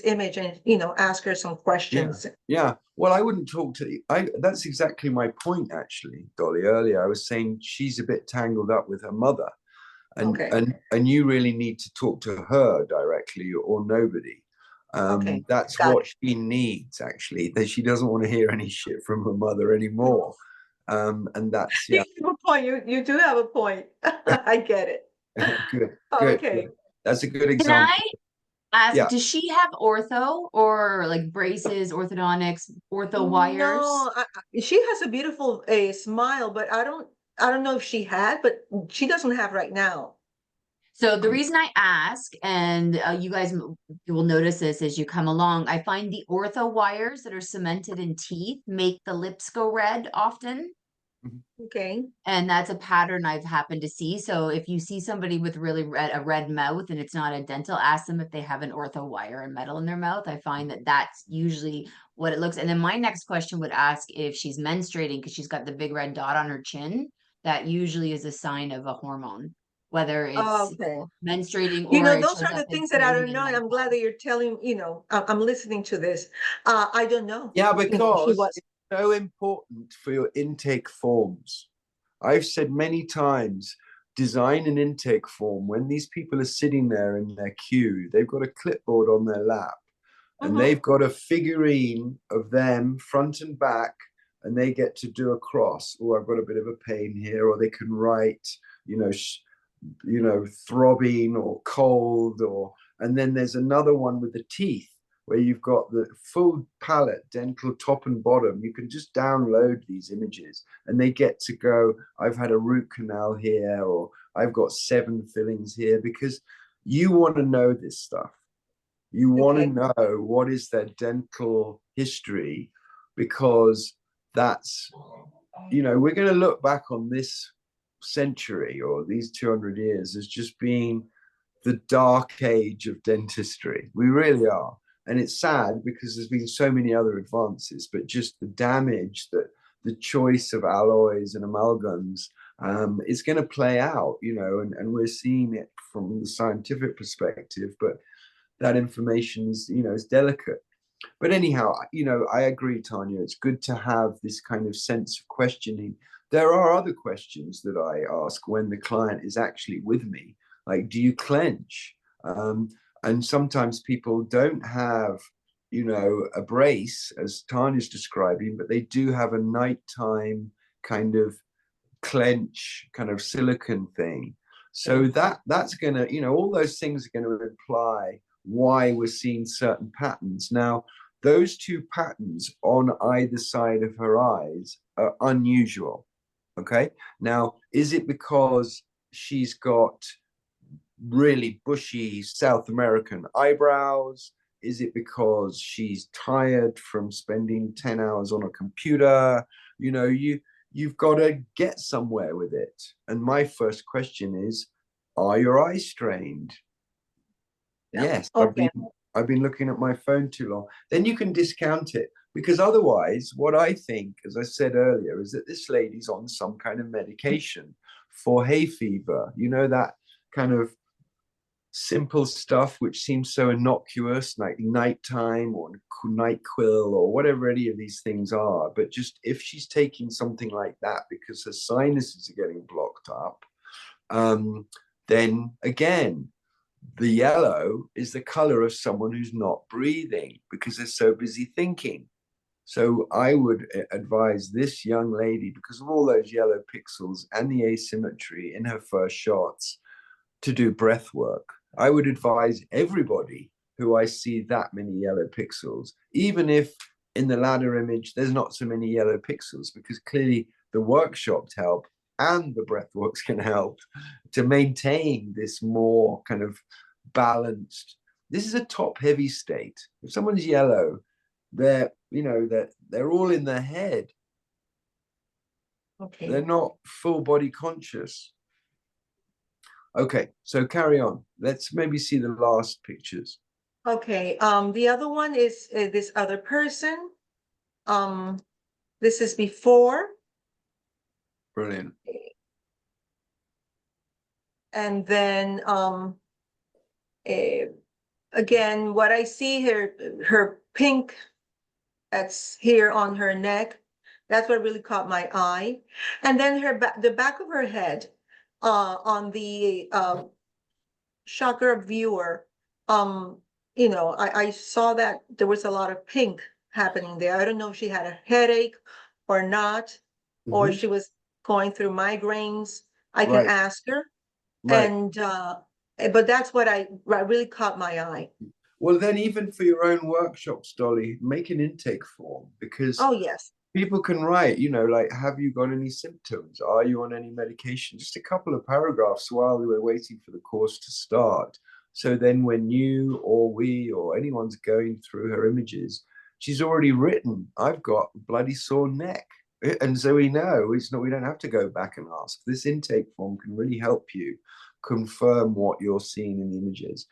image, and you know, ask her some questions. Yeah. Well, I wouldn't talk to that's exactly my point, actually, Dolly. Earlier, I was saying she's a bit tangled up with her mother, and Okay. and you really need to talk to her directly or nobody. Okay, That's got what she needs, actually, that she doesn't want to hear any shit from her mother anymore. And that's, You yeah. have a point. You do have a point. I get it. Good, Okay. that's a good Can I example. ask, Yeah. does she have ortho or like braces, orthodontics, ortho wires? No, she has a beautiful smile, but I don't know if she had, but she doesn't have right now. So the reason I ask, and you guys you will notice this as you come along, I find the ortho wires that are cemented in teeth make the lips go red often. Okay. And that's a pattern I've happened to see. So if you see somebody with really a red mouth and it's not a dental, ask them if they have an ortho wire and metal in their mouth. I find that that's usually what it looks. And then my next question would ask if she's menstruating because she's got the big red dot on her chin. That usually is a sign of a hormone, whether it's Okay. menstruating You or know, it those shows are up the as things that I bleeding don't in know, and I'm glad menopause. that you're telling, you know, I'm listening to this. I don't know. Yeah, You know, she because was. it's so important for your intake forms. I've said many times, design an intake form. When these people are sitting there in their queue, they've got a clipboard on their lap, and they've got a figurine of them front and back, and they get to do a cross. Oh, I've got a bit of a pain here, or they can write, you know, throbbing or cold, and then there's another one with the teeth where you've got the full palette, dental top and bottom. You can just download these images and they get to go, I've had a root canal here, or I've got 7 fillings here, because you want to know this stuff. You want to know what is their dental history, because that's, you know, we're going to look back on this century or these 200 years as just being the dark age of dentistry. We really are. And it's sad because there's been so many other advances, but just the damage that the choice of alloys and amalgams is going to play out, you know, and we're seeing it from the scientific perspective, but that information is, you know, is delicate. But anyhow, you know, I agree, Tania, it's good to have this kind of sense of questioning. There are other questions that I ask when the client is actually with me, like, do you clench? And sometimes people don't have, you know, a brace, as Tania's describing, but they do have a nighttime kind of clench, kind of silicon thing. So that's going to, you know, all those things are going to imply why we're seeing certain patterns. Now, those 2 patterns on either side of her eyes are unusual. Okay. Now, is it because she's got really bushy South American eyebrows? Is it because she's tired from spending 10 hours on a computer? You know, you've got to get somewhere with it. And my first question is, are your eyes strained? Yes, I've been looking at my phone too long. Then you can discount it, because otherwise, what I think, as I said earlier, is that this lady's on some kind of medication for hay fever. You know, that kind of simple stuff which seems so innocuous, like nighttime or NyQuil or whatever any of these things are. But just if she's taking something like that because her sinuses are getting blocked up, then again, the yellow is the color of someone who's not breathing because they're so busy thinking. So I would advise this young lady, because of all those yellow pixels and the asymmetry in her first shots, to do breath work. I would advise everybody who I see that many yellow pixels, even if in the ladder image there's not so many yellow pixels, because clearly the workshops help and the breath works can help to maintain this more kind of balanced. This is a top heavy state. If someone's yellow, they're, you know, they're all in their head. They're not full body conscious. Okay, so carry on. Let's maybe see the last pictures. Okay, the other one is this other person. This is before. Brilliant. And then, again, what I see here, her pink that's here on her neck, that's what really caught my eye. And then the back of her head, on the chakra viewer, I saw that there was a lot of pink happening there. I don't know if she had a headache or not, or Mhm. she was going through migraines. I can Right. ask her. Right. And but that's what really caught my eye. Well, then even for your own workshops, Dolly, make an intake form, because Oh, yes. people can write, like, have you got any symptoms? Are you on any medication? Just a couple of paragraphs while we were waiting for the course to start. So then when you or we or anyone's going through her images, she's already written, I've got bloody sore neck. And so we know we don't have to go back and ask. This intake form can really help you confirm what you're seeing in the images.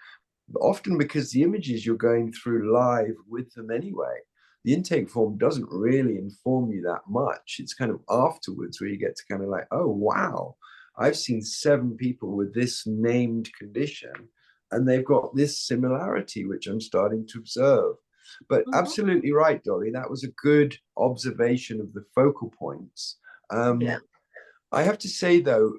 Often because the images you're going through live with them anyway. The intake form doesn't really inform you that much. It's kind of afterwards where you get to kind of like, oh, wow, I've seen 7 people with this named condition and they've got this similarity, which I'm starting to observe. But absolutely right, Dolly, that was a good observation of the focal points. Yeah. I have to say, though,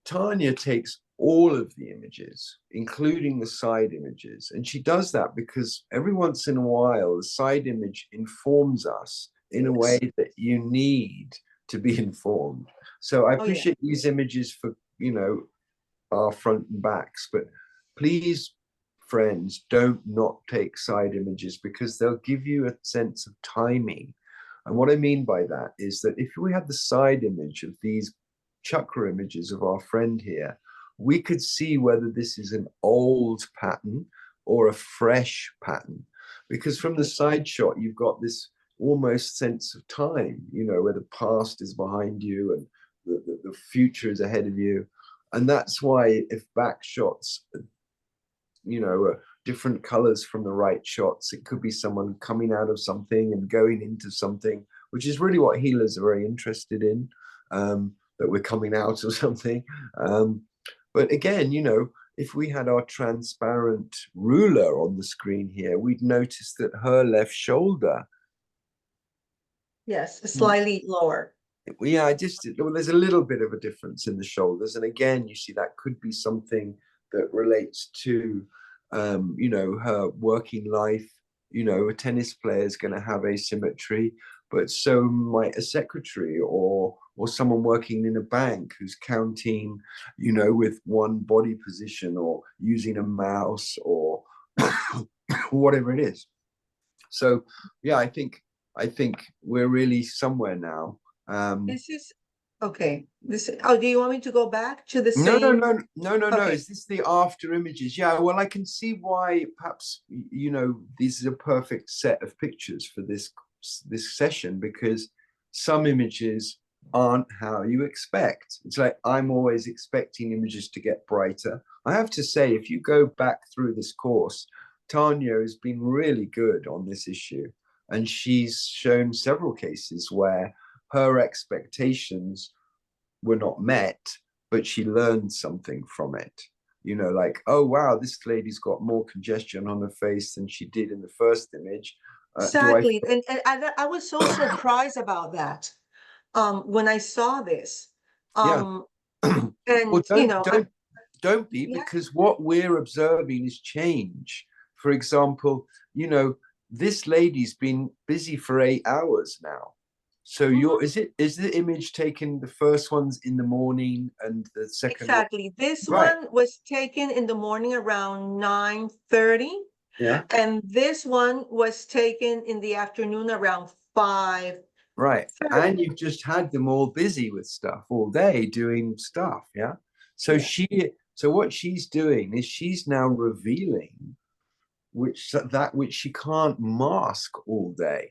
Tania takes all of the images, including the side images. And she does that because every once in a while, the side image informs us in a way that you need to be informed. So I appreciate these images for, our front and backs, but please, friends, don't not take side images because they'll give you a sense of timing. And what I mean by that is that if we had the side image of these chakra images of our friend here, we could see whether this is an old pattern or a fresh pattern. Because from the side shot, you've got this almost sense of time, where the past is behind you and the future is ahead of you. And that's why if back shots, are different colors from the right shots, it could be someone coming out of something and going into something, which is really what healers are very interested in, that we're coming out of something. But again, if we had our transparent ruler on the screen here, we'd notice that her left shoulder. Yes, slightly lower. Yeah, there's a little bit of a difference in the shoulders. And again, you see that could be something that relates to, her working life. A tennis player is going to have asymmetry, but so might a secretary or someone working in a bank who's counting, with one body position or using a mouse or whatever it is. So, yeah, I think we're really somewhere now. This is okay. Do you want me to go back to the No. same? No. Is this the after images? Yeah, well, I can see why perhaps, these are a perfect set of pictures for this session, because some images aren't how you expect. It's like I'm always expecting images to get brighter. I have to say, if you go back through this course, Tania has been really good on this issue. And she's shown several cases where her expectations were not met, but she learned something from it. Like, oh, wow, this lady's got more congestion on her face than she did in the first image. Exactly. And I was so surprised about that when I saw this. Yeah. And well, don't be, yeah. because what we're observing is change. For example, this lady's been busy for 8 hours now. So is the image taken, the first one's in the morning and the second Exactly. This one was taken in the morning around 9:30. Yeah. And this one was taken in the afternoon around 5. Right. And you've just had them all busy with stuff all day doing stuff. Yeah. So so what she's doing is she's now revealing that which she can't mask all day.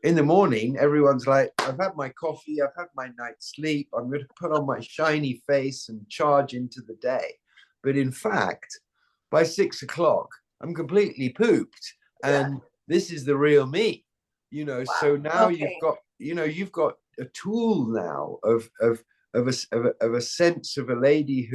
In the morning, everyone's like, I've had my coffee, I've had my night's sleep, I'm going to put on my shiny face and charge into the day. But in fact, by 6 o'clock, I'm completely pooped. And this is the real me. you know. Wow. So now Okay. you've got a tool now of a sense of a lady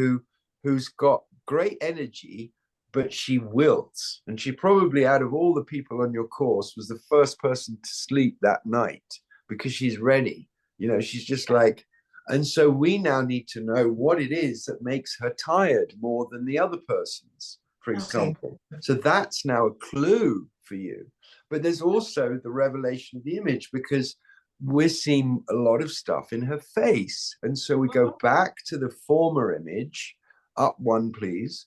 who's got great energy, but she wilts, and she probably, out of all the people on your course, was the first person to sleep that night because she's ready. You know, she's just like, and so we now need to know what it is that makes her tired more than the other persons, for example. So that's now a clue for you. But there's also the revelation of the image, because we're seeing a lot of stuff in her face. And so we go back to the former image, up one, please.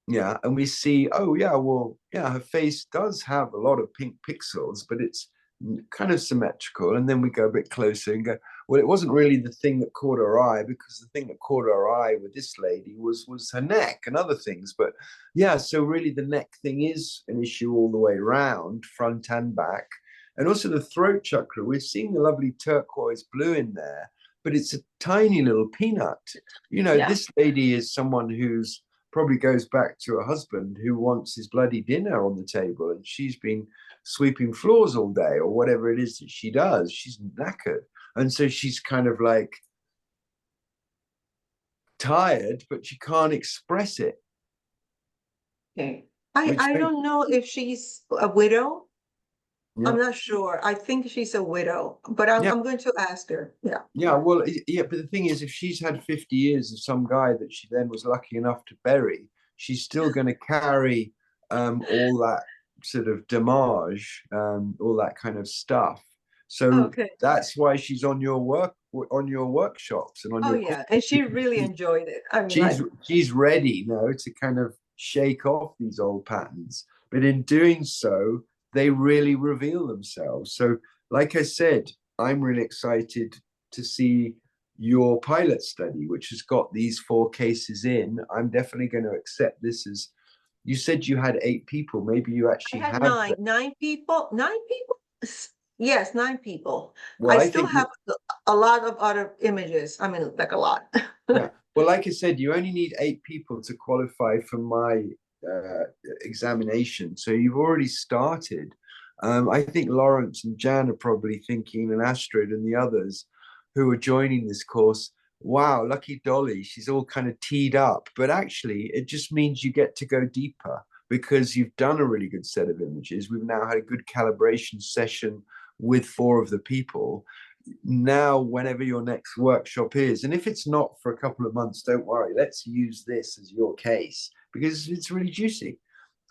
Yeah, and we see, oh yeah, well, yeah, her face does have a lot of pink pixels, but it's kind of symmetrical. And then we go a bit closer and go, well, it wasn't really the thing that caught our eye, because the thing that caught our eye with this lady was her neck and other things. But yeah, so really the neck thing is an issue all the way around, front and back. And also the throat chakra, we're seeing the lovely turquoise blue in there, but it's a tiny little peanut. You know, this lady is someone who's probably goes back to her husband who wants his bloody dinner on the table, and she's been sweeping floors all day or whatever it is that she does. She's knackered. And so she's kind of like tired, but she can't express it. Okay. I don't know if she's a widow. Yeah. I'm not sure. I think she's a widow, but I'm going to ask her. Yeah. Yeah, well, yeah, but the thing is, if she's had 50 years of some guy that she then was lucky enough to bury, she's still going to carry all that sort of damage, all that kind of stuff. So that's why she's on your workshops and on your yeah, and she really enjoyed it. I mean, she's ready now to kind of shake off these old patterns, but in doing so, they really reveal themselves. So, like I said, I'm really excited to see your pilot study, which has got these 4 cases in. I'm definitely going to accept this as, you said you had 8 people. Maybe you actually I had have nine people. 9 people? Yes, 9 people. Well, I still have a lot of other images. I mean, like a lot. Yeah. Well, like I said, you only need 8 people to qualify for my examination. So you've already started. I think Lawrence and Jan are probably thinking, and Astrid and the others who are joining this course, wow, lucky Dolly, she's all kind of teed up. But actually, it just means you get to go deeper because you've done a really good set of images. We've now had a good calibration session with 4 of the people. Now, whenever your next workshop is, and if it's not for a couple of months, don't worry, let's use this as your case because it's really juicy.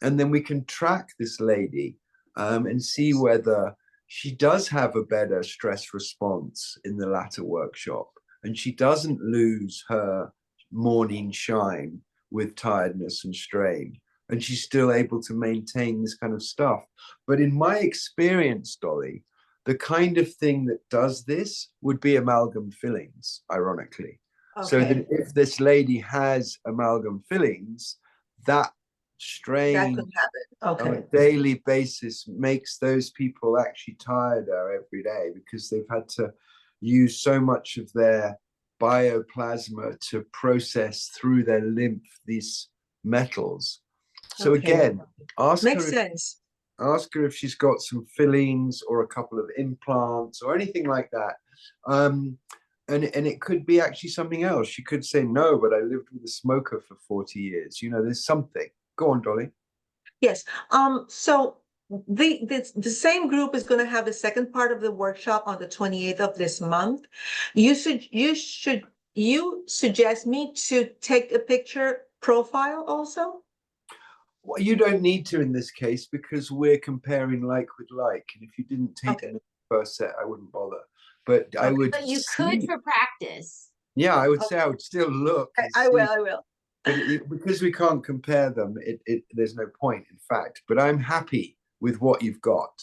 And then we can track this lady and see whether she does have a better stress response in the latter workshop, and she doesn't lose her morning shine with tiredness and strain, and she's still able to maintain this kind of stuff. But in my experience, Dolly, the kind of thing that does this would be amalgam fillings, ironically. So that if this lady has amalgam fillings, that strain on a daily basis makes those people actually tireder every day because they've had to use so much of their bioplasma to process through their lymph these metals. So again, ask her if she's got some fillings or a couple of implants or anything like that. And it could be actually something else. She could say, no, but I lived with a smoker for 40 years. You know, there's something. Go on, Dolly. Yes. So the same group is going to have the second part of the workshop on the 28th of this month. You suggest me to take a picture profile also? Well, you don't need to in this case because we're comparing like with like. And if you didn't take it in the first set, I wouldn't bother. But I would. But you could for practice. Yeah, I would say I would still look. I will. But because we can't compare them, there's no point, in fact. But I'm happy with what you've got.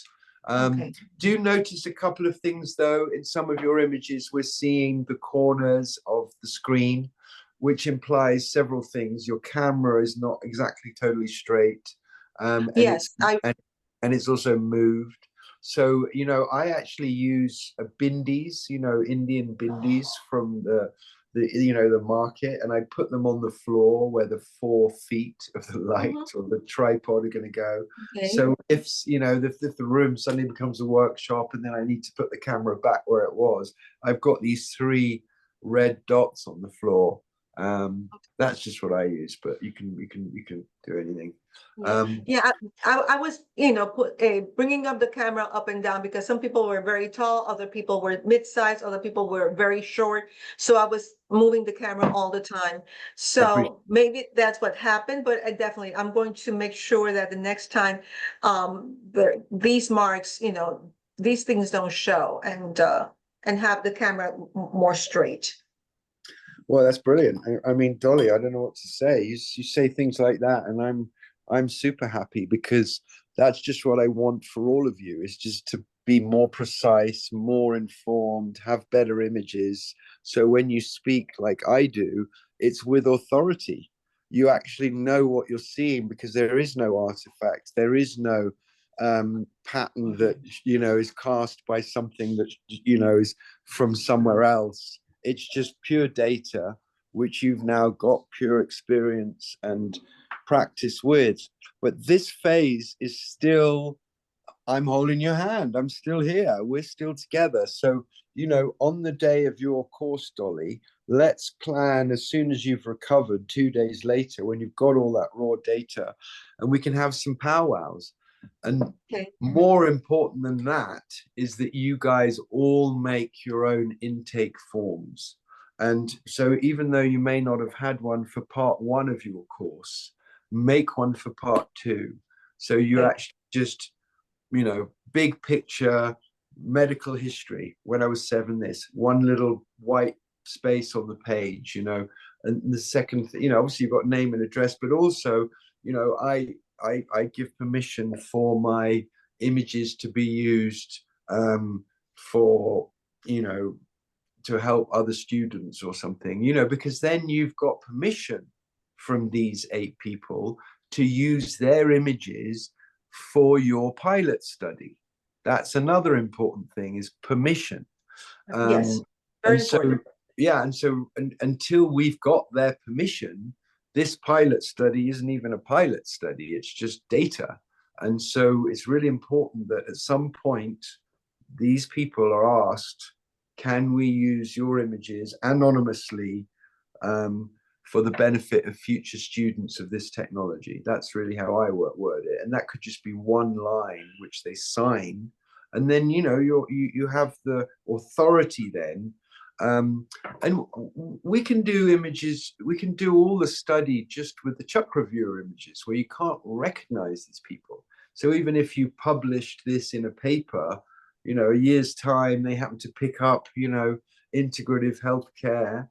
Do notice a couple of things, though. In some of your images, we're seeing the corners of the screen, which implies several things. Your camera is not exactly totally straight. And it's also moved. So, you know, I actually use a bindis, you know, Indian bindis from the market, and I put them on the floor where the 4 feet of the light or the tripod are going to go. Okay. So if the room suddenly becomes a workshop and then I need to put the camera back where it was, I've got these 3 red dots on the floor. That's just what I use, but you can do anything. I was, bringing up the camera up and down because some people were very tall, other people were mid-sized, other people were very short. So I was moving the camera all the time. So maybe that's what happened, but I'm going to make sure that the next time, these marks, these things don't show, and have the camera more straight. Well, that's brilliant. I mean, Dolly, I don't know what to say. You say things like that, and I'm super happy, because that's just what I want for all of you, is just to be more precise, more informed, have better images. So when you speak like I do, it's with authority. You actually know what you're seeing, because there is no artifact. There is no pattern that, is cast by something that, is from somewhere else. It's just pure data, which you've now got pure experience and practice with. But this phase is still, I'm holding your hand. I'm still here. We're still together. So, on the day of your course, Dolly, let's plan as soon as you've recovered 2 days later, when you've got all that raw data, and we can have some powwows. And more important than that is that you guys all make your own intake forms. And so even though you may not have had one for part 1 of your course, make one for part 2. So you actually just, big picture, medical history. When I was 7, this one little white space on the page, and the second, obviously you've got name and address, but also, I give permission for my images to be used for, to help other students or something, because then you've got permission from these 8 people to use their images for your pilot study. That's another important thing, is permission. Yes, very important. And until we've got their permission, this pilot study isn't even a pilot study, it's just data. And so it's really important that at some point, these people are asked, can we use your images anonymously for the benefit of future students of this technology? That's really how I word it. And that could just be one line which they sign. And then, you have the authority then. And we can do images, we can do all the study just with the chakra viewer images, where you can't recognize these people. So even if you published this in a paper, a year's time, they happen to pick up, integrative healthcare,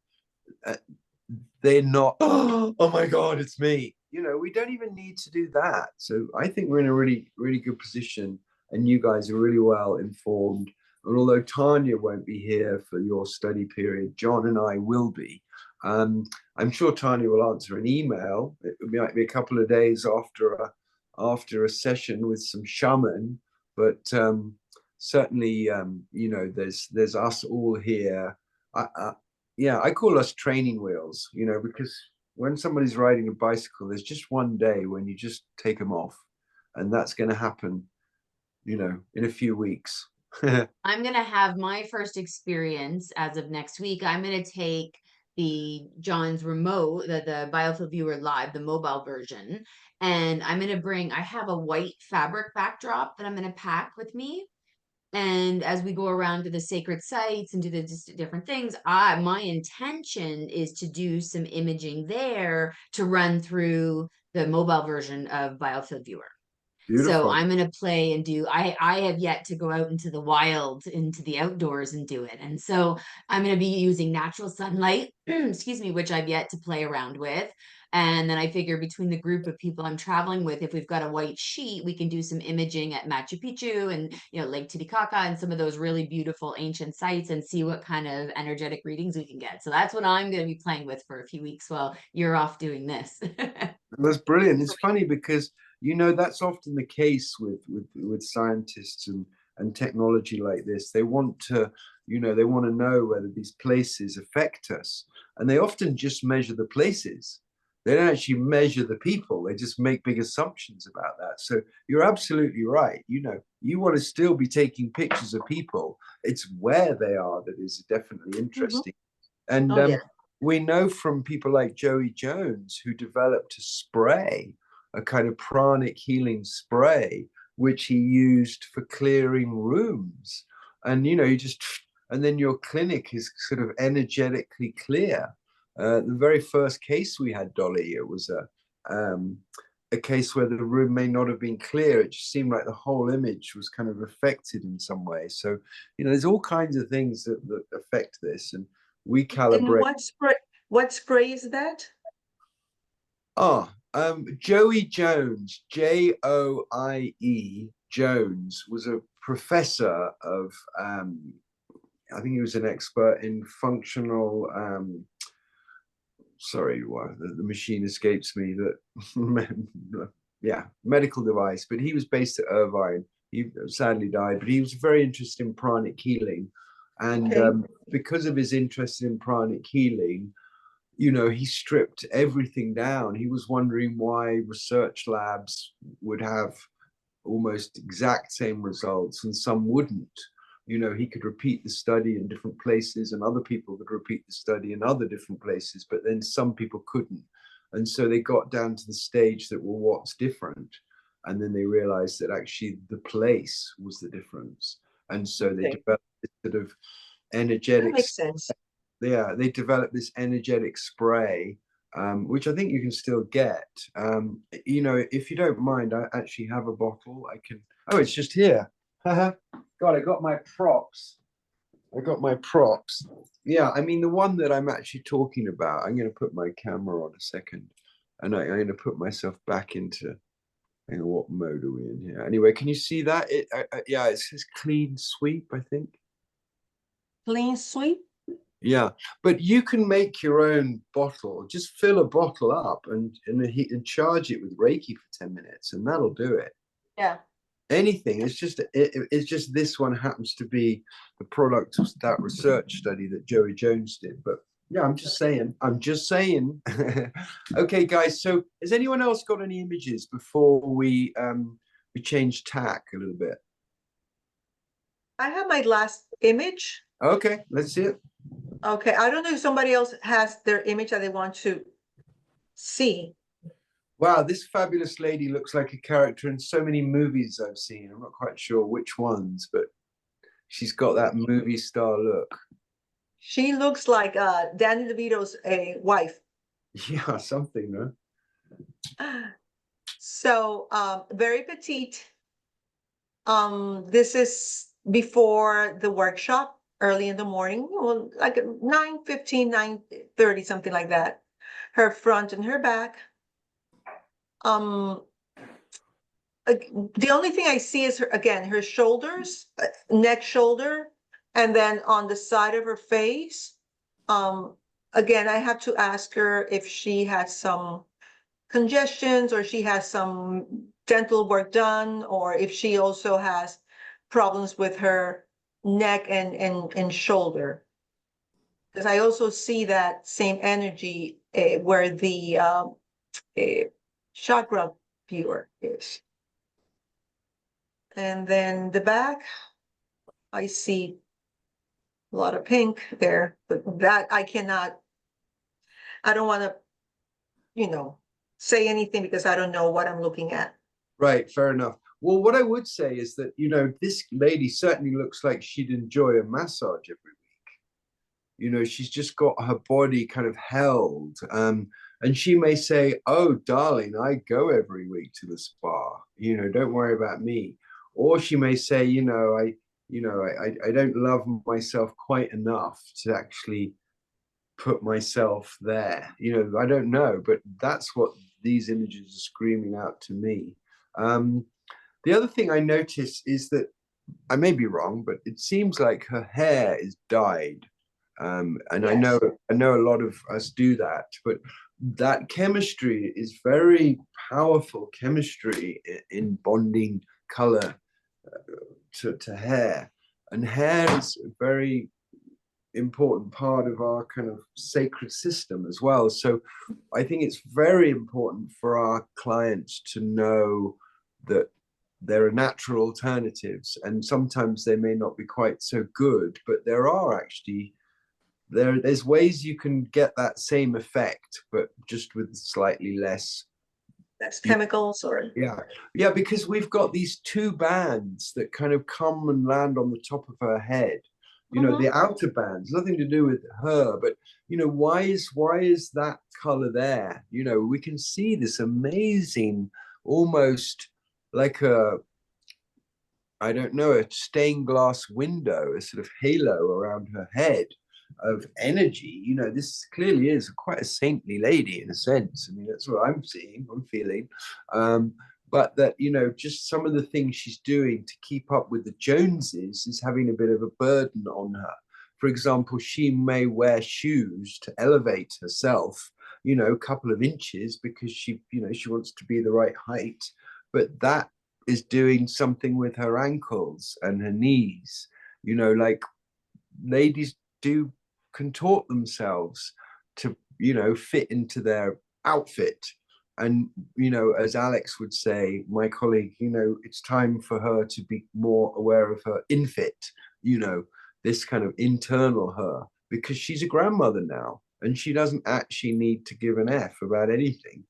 they're not, oh my God, it's me. We don't even need to do that. So I think we're in a really, really good position, and you guys are really well informed. And although Tania won't be here for your study period, John and I will be. I'm sure Tania will answer an email. It might be a couple of days after a session with some shaman, but certainly, there's us all here. I call us training wheels, because when somebody's riding a bicycle, there's just one day when you just take them off, and that's going to happen, in a few weeks. I'm going to have my first experience as of next week. I'm going to take the John's remote, the Biofield Viewer Live, the mobile version, and I'm going to I have a white fabric backdrop that I'm going to pack with me. And as we go around to the sacred sites and do the different things, my intention is to do some imaging there to run through the mobile version of Biofield Viewer. Beautiful. So I'm going to play and do, I have yet to go out into the wild, into the outdoors and do it. And so I'm going to be using natural sunlight, excuse me, which I've yet to play around with. And then I figure between the group of people I'm traveling with, if we've got a white sheet, we can do some imaging at Machu Picchu and, Lake Titicaca and some of those really beautiful ancient sites, and see what kind of energetic readings we can get. So that's what I'm going to be playing with for a few weeks while you're off doing this. That's brilliant. It's funny because, that's often the case with scientists and technology like this, they want to, they want to know whether these places affect us. And they often just measure the places. They don't actually measure the people. They just make big assumptions about that. So you're absolutely right. You want to still be taking pictures of people. It's where they are that is definitely interesting. And we know from people like Joey Jones, who developed a spray, a kind of pranic healing spray, which he used for clearing rooms. And, and then your clinic is sort of energetically clear. The very first case we had, Dolly, it was a case where the room may not have been clear. It just seemed like the whole image was kind of affected in some way. So, there's all kinds of things that affect this, and we calibrate. And what spray is that? Joey Jones, Joie Jones, was a professor of, I think he was an expert in functional, the machine escapes me, medical device, but he was based at Irvine. He sadly died, but he was very interested in pranic healing. And because of his interest in pranic healing, he stripped everything down. He was wondering why research labs would have almost exact same results and some wouldn't. He could repeat the study in different places and other people could repeat the study in other different places, but then some people couldn't. And so they got down to the stage that, well, what's different? And then they realized that actually the place was the difference. And so they developed this sort of energetic. That makes sense. Yeah, they developed this energetic spray, which I think you can still get. If you don't mind, I actually have a bottle. I can. Oh, it's just here. God, I got my props. Yeah, I mean, the one that I'm actually talking about, I'm going to put my camera on a second, and I'm going to put myself back into, what mode are we in here? Anyway, can you see that? Yeah, it says clean sweep, I think. Clean sweep? Yeah, but you can make your own bottle. Just fill a bottle up and charge it with Reiki for 10 minutes, and that'll do it. Yeah. Anything. It's just this one happens to be the product of that research study that Joey Jones did. But yeah, I'm just saying. Okay, guys. So has anyone else got any images before we change tack a little bit? I have my last image. Okay, let's see it. Okay, I don't know if somebody else has their image that they want to see. Wow, this fabulous lady looks like a character in so many movies I've seen. I'm not quite sure which ones, but she's got that movie star look. She looks like Danny DeVito's wife. Yeah, something, no? So very petite. This is before the workshop, early in the morning, well, like 9:15, 9:30, something like that. Her front and her back. The only thing I see is her shoulders, neck, shoulder, and then on the side of her face. Again, I have to ask her if she has some congestions or she has some dental work done, or if she also has problems with her neck and shoulder. Because I also see that same energy where the chakra viewer is. And then the back, I see a lot of pink there, but that I don't want to, say anything because I don't know what I'm looking at. Right, fair enough. Well, what I would say is that, this lady certainly looks like she'd enjoy a massage every week. She's just got her body kind of held. And she may say, oh, darling, I go every week to the spa, don't worry about me. Or she may say, I don't love myself quite enough to actually put myself there. I don't know, but that's what these images are screaming out to me. The other thing I notice is that, I may be wrong, but it seems like her hair is dyed. And yes. I know a lot of us do that, but that chemistry is very powerful chemistry in bonding color to hair, and hair is a very important part of our kind of sacred system as well. So I think it's very important for our clients to know that there are natural alternatives, and sometimes they may not be quite so good, but there are actually there's ways you can get that same effect, but just with slightly less. That's chemicals or. Yeah, because we've got these two bands that kind of come and land on the top of her head. You know, the outer bands, nothing to do with her, but you know, why is that color there? You know, we can see this amazing, almost like a, I don't know, a stained glass window, a sort of halo around her head of energy. You know, this clearly is quite a saintly lady in a sense. I mean, that's what I'm seeing, I'm feeling. But that, you know, just some of the things she's doing to keep up with the Joneses is having a bit of a burden on her. For example, she may wear shoes to elevate herself, you know, a couple of inches because she, you know, she wants to be the right height. But that is doing something with her ankles and her knees. You know, like ladies do contort themselves to, you know, fit into their outfit. And, you know, as Alex would say, my colleague, you know, it's time for her to be more aware of her infit, you know, this kind of internal her, because she's a grandmother now and she doesn't actually need to give an F about anything.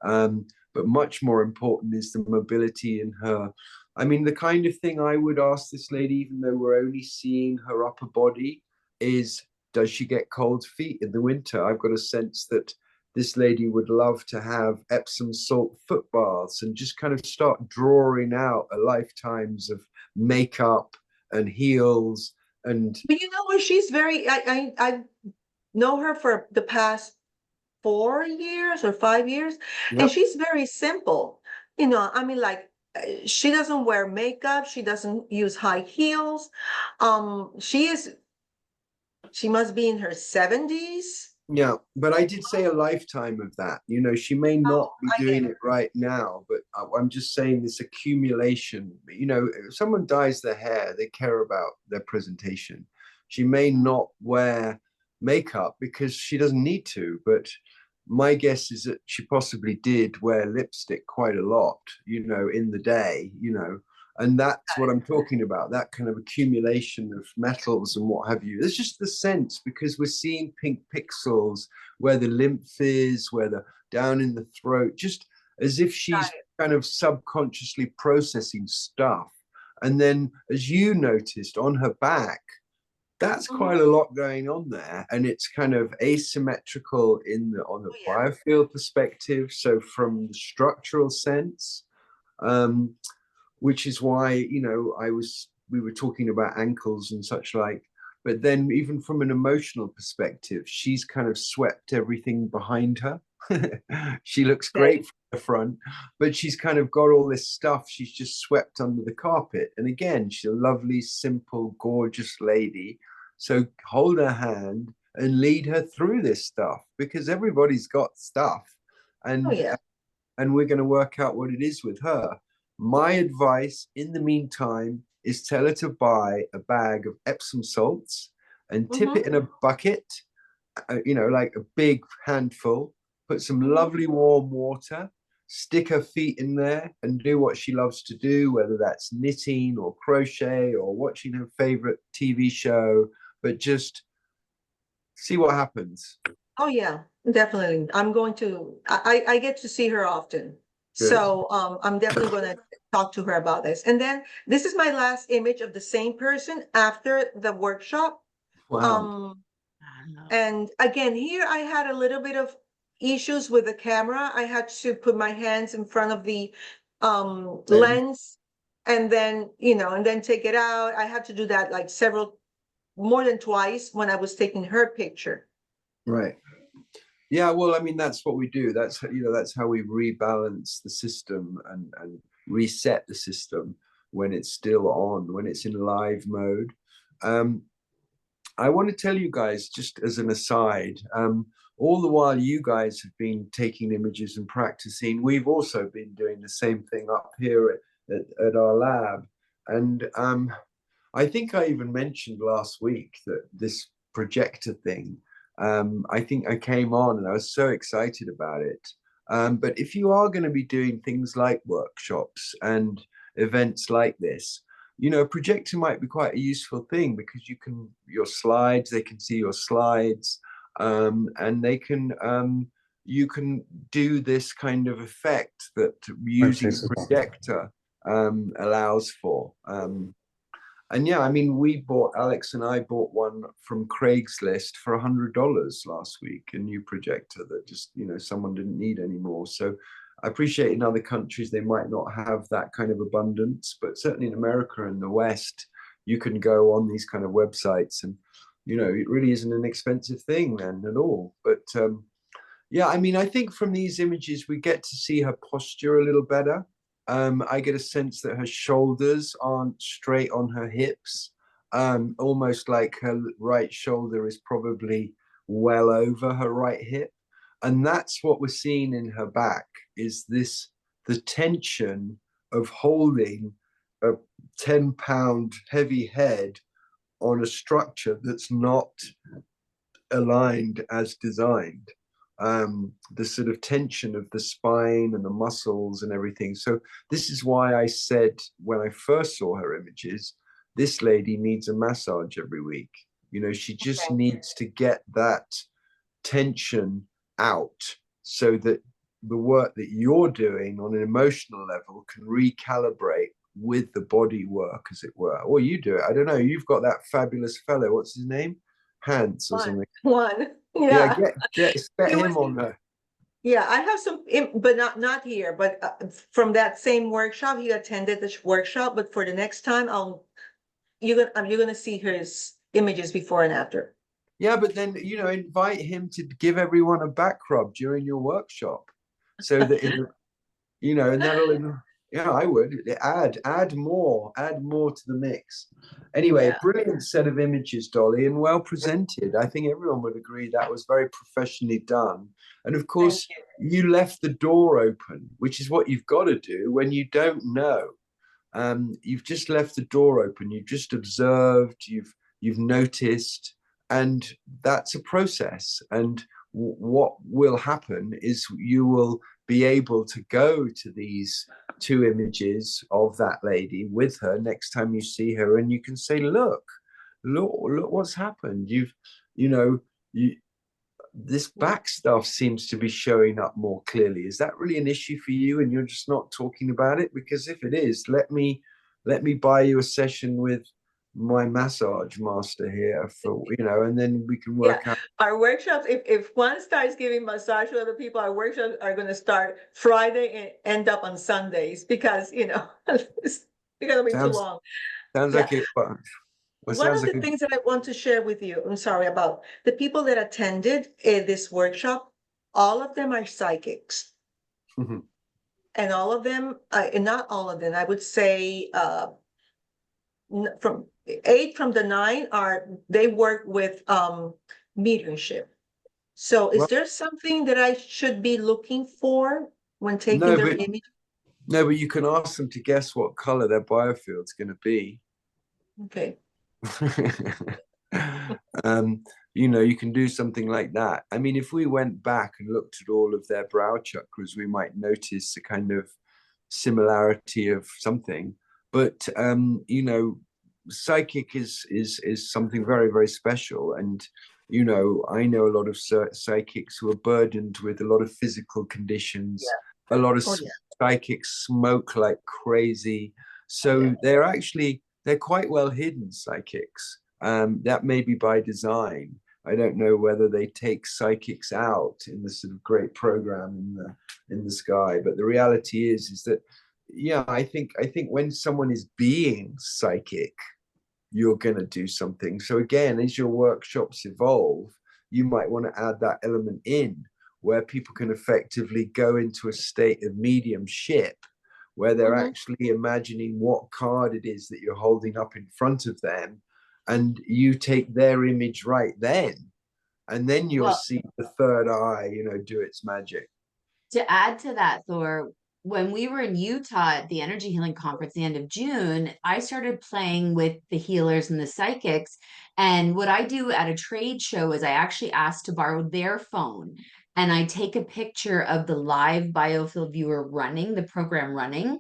But much more important is the mobility in her. I mean, the kind of thing I would ask this lady, even though we're only seeing her upper body, is does she get cold feet in the winter? I've got a sense that this lady would love to have Epsom salt foot baths and just kind of start drawing out a lifetimes of makeup and heels. And But you know what? She's very, I know her for the past 4 years or 5 years, and yep. she's very simple. You know, I mean, like she doesn't wear makeup, she doesn't use high heels. She must be in her 70s. Yeah, but I did say a lifetime of that. You know, she may not be I doing get it right now, but I'm just saying this accumulation. You know, if someone dyes their hair, they care about their presentation. She may not wear makeup because she doesn't need to, but my guess is that she possibly did wear lipstick quite a lot, you know, in the day, you know, and that's what I'm talking about, that kind of accumulation of metals and what have you. It's just the sense, because we're seeing pink pixels where the lymph is, where the down in the throat, just as if she's kind of subconsciously processing stuff. And then, as you noticed on her back, that's quite a lot going on there, and it's kind of asymmetrical in the on the biofield perspective. So from the structural sense, which is why, you know, we were talking about ankles and such like, but then even from an emotional perspective, she's kind of swept everything behind her. She looks great from the front, but she's kind of got all this stuff she's just swept under the carpet. And again, she's a lovely, simple, gorgeous lady. So hold her hand and lead her through this stuff, because everybody's got stuff. And and we're going to work out what it is with her. My advice in the meantime is tell her to buy a bag of Epsom salts and tip it in a bucket, you know, like a big handful, put some lovely warm water, stick her feet in there and do what she loves to do, whether that's knitting or crochet or watching her favorite TV show, but just see what happens. Oh yeah, definitely. I'm going to, I get to see her often. Good. So I'm definitely going to talk to her about this. And then this is my last image of the same person after the workshop. Wow. And again, here I had a little bit of issues with the camera. I had to put my hands in front of the lens and then, you know, and then take it out. I had to do that like more than twice when I was taking her picture. Right. Yeah, well, I mean, that's what we do. That's, you know, that's how we rebalance the system and reset the system when it's still on, when it's in live mode. I want to tell you guys, just as an aside, all the while you guys have been taking images and practicing, we've also been doing the same thing up here at our lab. And I think I even mentioned last week that this projector thing, I think I came on and I was so excited about it. But if you are going to be doing things like workshops and events like this, you know, a projector might be quite a useful thing because you can, your slides, they can see your slides, and they can, you can do this kind of effect that using a projector allows for. And yeah, I mean, Alex and I bought one from Craigslist for $100 last week, a new projector that just, you know, someone didn't need anymore. So I appreciate in other countries, they might not have that kind of abundance, but certainly in America and the West, you can go on these kind of websites and, you know, it really isn't an expensive thing then at all. But yeah, I mean, I think from these images, we get to see her posture a little better. I get a sense that her shoulders aren't straight on her hips, almost like her right shoulder is probably well over her right hip. And that's what we're seeing in her back, is this, the tension of holding a 10-pound heavy head on a structure that's not aligned as designed. The sort of tension of the spine and the muscles and everything. So this is why I said when I first saw her images, this lady needs a massage every week. You know, she just needs to get that tension out so that the work that you're doing on an emotional level can recalibrate with the body work, as it were. Or you do it. I don't know. You've got that fabulous fellow. What's his name? Hans or something. One. Yeah, Yeah. get him on there. Yeah, I have some, but not here, but from that same workshop, he attended this workshop, but for the next time, you're gonna see his images before and after. Yeah, but then, you know, invite him to give everyone a back rub during your workshop so that, you know, and that'll, yeah, I would add more to the mix. Anyway, Yeah. brilliant set of images, Dolly, and well presented. I think everyone would agree that was very professionally done. And of course, you left the door open, which is what you've got to do when you don't know. You've just left the door open. You've just observed. You've noticed, and that's a process. And what will happen is you will be able to go to these two images of that lady with her next time you see her, and you can say, look what's happened. This back stuff seems to be showing up more clearly. Is that really an issue for you and you're just not talking about it? Because if it is, let me buy you a session with my massage master here for, you know, and then we can work out. Our workshops, if one starts giving massage to other people, our workshops are going to start Friday and end up on Sundays because, you know, it's going to be too long. Sounds like it. One of the things that I want to share with you, I'm sorry, about the people that attended this workshop, all of them are psychics. Mm-hmm. And all of them, and not all of them, I would say from 8 from the 9 they work with mediumship. So is there something that I should be looking for when taking their image? No, but you can ask them to guess what color their biofield's going to be. Okay. You know, you can do something like that. I mean, if we went back and looked at all of their brow chakras, we might notice a kind of similarity of something. But you know, psychic is something very, very special. And you know, I know a lot of psychics who are burdened with a lot of physical conditions. A lot of psychics smoke like crazy. So they're quite well hidden psychics. That may be by design. I don't know whether they take psychics out in the sort of great program in the sky, but the reality is that, yeah, I think when someone is being psychic, you're going to do something. So again, as your workshops evolve, you might want to add that element in where people can effectively go into a state of mediumship, where they're actually imagining what card it is that you're holding up in front of them, and you take their image right then, and then you'll see the third eye, you know, do its magic. To add to that, Thor, when we were in Utah at the Energy Healing Conference, the end of June, I started playing with the healers and the psychics. And what I do at a trade show is I actually ask to borrow their phone, and I take a picture of the live Biofield viewer running, the program running.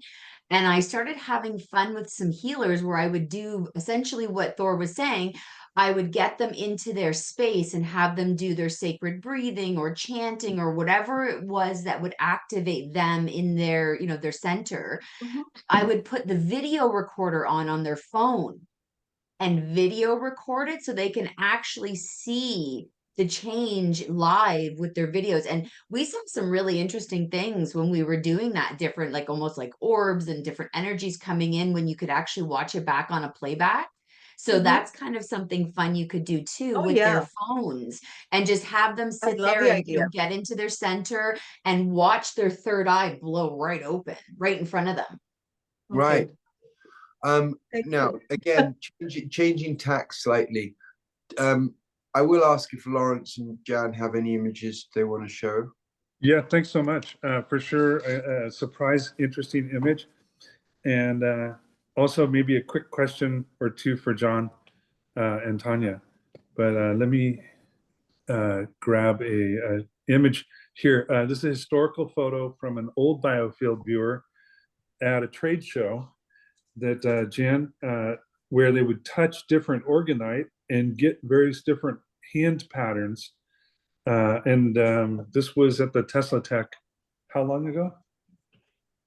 And I started having fun with some healers where I would do essentially what Thor was saying. I would get them into their space and have them do their sacred breathing or chanting or whatever it was that would activate them in their, their center. Mhm. I would put the video recorder on their phone and video record it so they can actually see the change live with their videos. And we saw some really interesting things when we were doing that, different, like almost like orbs and different energies coming in when you could actually watch it back on a playback. So Mhm. that's kind of something fun you could do too Oh, with their yeah. phones, and just have them I sit love there the and idea. get into their center and watch their third eye blow right open right in front of them. Right. Thank Now, you. again, changing tack slightly. I will ask if Lawrence and Jan have any images they want to show. Yeah, thanks so much. For sure, a surprise, interesting image. And also maybe a quick question or two for John and Tanya. But let me grab a image here. This is a historical photo from an old Biofield viewer at a trade show that Jan, where they would touch different orgonite and get various different hand patterns. This was at the Tesla Tech. How long ago?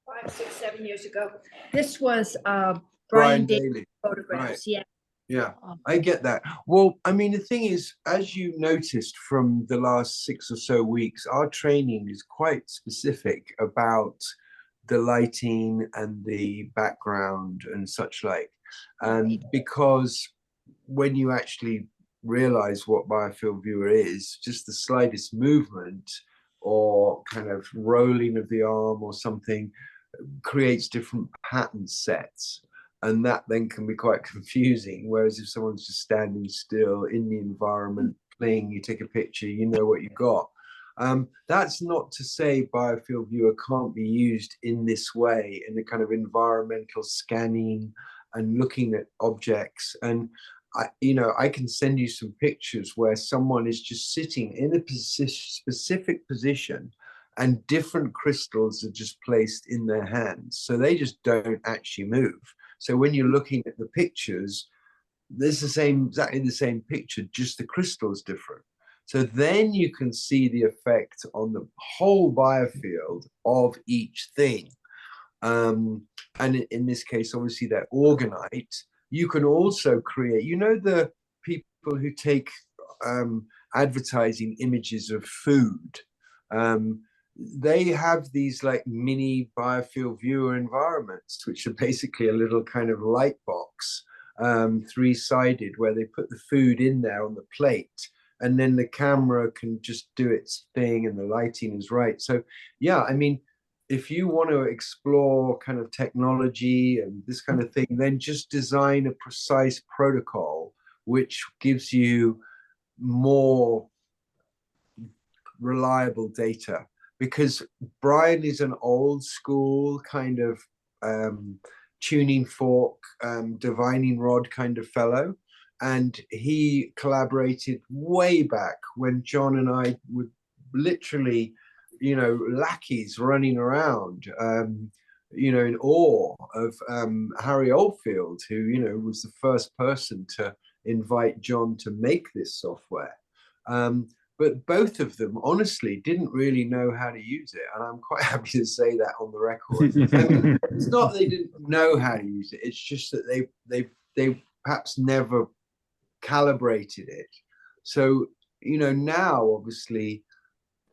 5, 6, 7 years ago. This was Brian Brian Daly Daly. photographs. Yeah. Yeah, I get that. Well, I mean, the thing is, as you noticed from the last 6 or so weeks, our training is quite specific about the lighting and the background and such like. And because when you actually realize what Biofield Viewer is, just the slightest movement or kind of rolling of the arm or something creates different pattern sets, and that then can be quite confusing. Whereas if someone's just standing still in the environment playing, you take a picture, you know what you got. That's not to say Biofield Viewer can't be used in this way, in the kind of environmental scanning and looking at objects. And I can send you some pictures where someone is just sitting in a specific position and different crystals are just placed in their hands. So they just don't actually move. So when you're looking at the pictures, there's exactly the same picture, just the crystal's different. So then you can see the effect on the whole biofield of each thing. And in this case, obviously, they're orgonite. You can also create, the people who take advertising images of food. They have these like mini biofield viewer environments, which are basically a little kind of light box, three-sided, where they put the food in there on the plate, and then the camera can just do its thing and the lighting is right. So yeah, I mean, if you want to explore kind of technology and this kind of thing, then just design a precise protocol which gives you more reliable data. Because Brian is an old school kind of tuning fork, divining rod kind of fellow. And he collaborated way back when John and I would literally, lackeys running around, in awe of Harry Oldfield, who, was the first person to invite John to make this software. But both of them, honestly, didn't really know how to use it. And I'm quite happy to say that on the record. I mean, it's not they didn't know how to use it. It's just that they perhaps never calibrated it. So, now, obviously,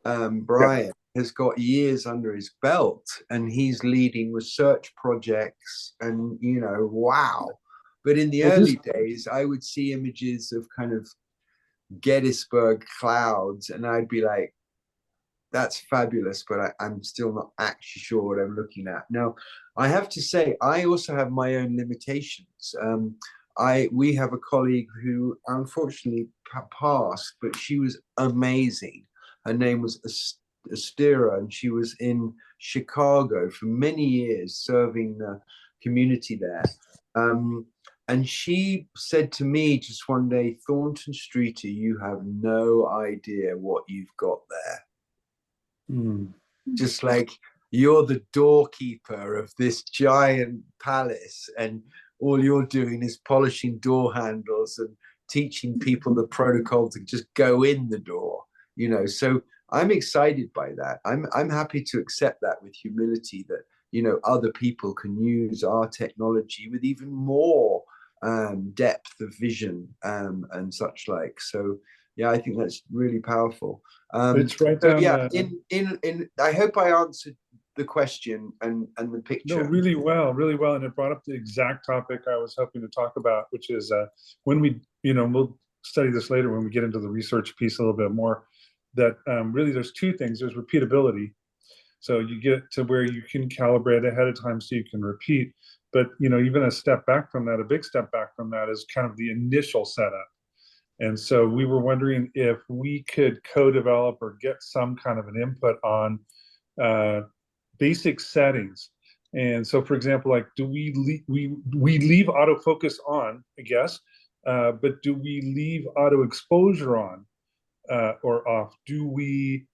Brian has got years under his belt and he's leading research projects and, wow. But in the early days, I would see images of kind of Gettysburg clouds and I'd be like, that's fabulous, but I'm still not actually sure what I'm looking at. Now, I have to say, I also have my own limitations. We have a colleague who unfortunately passed, but she was amazing. Her name was steerer, and she was in Chicago for many years serving the community there. And she said to me just one day, Thornton Streeter, you have no idea what you've got there. Just like, you're the doorkeeper of this giant palace, and all you're doing is polishing door handles and teaching people the protocol to just go in the door, you know. So I'm excited by that. I'm happy to accept that with humility, that, you know, other people can use our technology with even more depth of vision and such like. So yeah, I think that's really powerful. It's right so down. Yeah, in I hope I answered the question and the picture. No, really well, and it brought up the exact topic I was hoping to talk about, which is when we, you know, we'll study this later when we get into the research piece a little bit more, that really there's two things. There's repeatability. So you get to where you can calibrate ahead of time so you can repeat. But, you know, even a step back from that, a big step back from that is kind of the initial setup. And so we were wondering if we could co-develop or get some kind of an input on basic settings. And so, for example, like, do we leave autofocus on, I guess, but do we leave auto exposure on or off? Do we,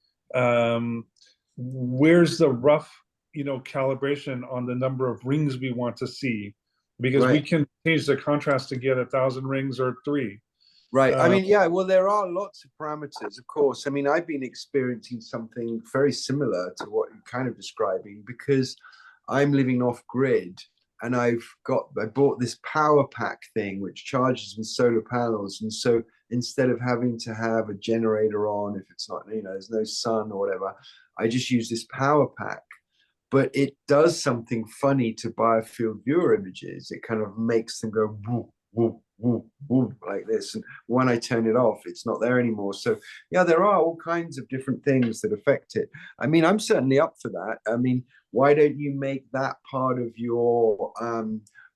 where's the rough, you know, calibration on the number of rings we want to see? Because we can change the contrast to get 1,000 rings or 3. Right. I mean, yeah, well, there are lots of parameters, of course. I mean, I've been experiencing something very similar to what you're kind of describing, because I'm living off grid, and I bought this power pack thing which charges with solar panels. And so instead of having to have a generator on, if it's not, you know, there's no sun or whatever, I just use this power pack. But it does something funny to Biofield viewer images. It kind of makes them go whoop, whoop, whoop, whoop, like this. And when I turn it off, it's not there anymore. So yeah, there are all kinds of different things that affect it. I mean, I'm certainly up for that. I mean, why don't you make that part of your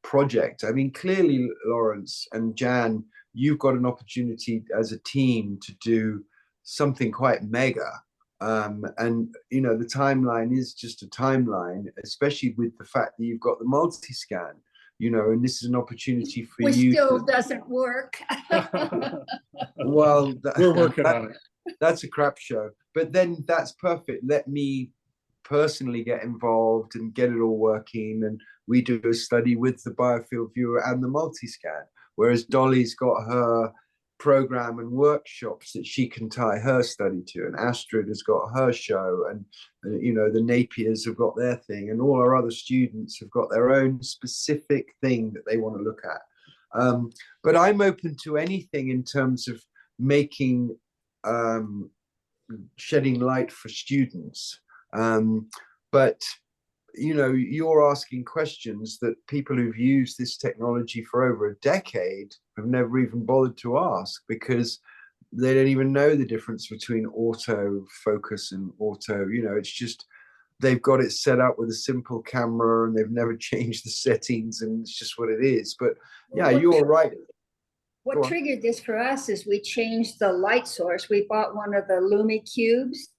project? I mean, clearly, Lawrence and Jan, you've got an opportunity as a team to do something quite mega. And you know, the timeline is just a timeline, especially with the fact that you've got the multi-scan, you know, and this is an opportunity for Which you still doesn't work. well, we're working on it. That's a crap show, but then that's perfect. Let me personally get involved and get it all working, and we do a study with the Biofield viewer and the multi-scan, whereas Dolly's got her program and workshops that she can tie her study to, and Astrid has got her show, and you know, the Napiers have got their thing, and all our other students have got their own specific thing that they want to look at. But I'm open to anything in terms of making shedding light for students. But you know, you're asking questions that people who've used this technology for over a decade have never even bothered to ask, because they don't even know the difference between auto focus and auto, you know, it's just, they've got it set up with a simple camera and they've never changed the settings, and it's just what it is. But yeah, you're right. What triggered this for us is we changed the light source. We bought one of the Lumi cubes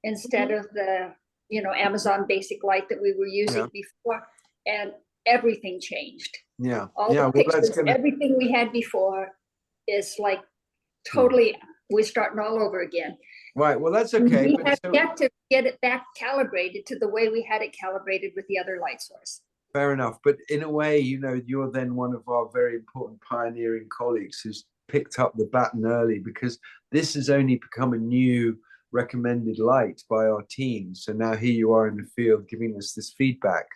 instead of the, you know, Amazon basic light that we were using before, and everything changed. Yeah. All the pictures, everything we had before is like totally, we're starting all over again. Right. Well, that's okay. We have yet to get it back calibrated to the way we had it calibrated with the other light source. Fair enough. But in a way, you know, you're then one of our very important pioneering colleagues who's picked up the baton early, because this has only become a new recommended light by our team. So now here you are in the field giving us this feedback.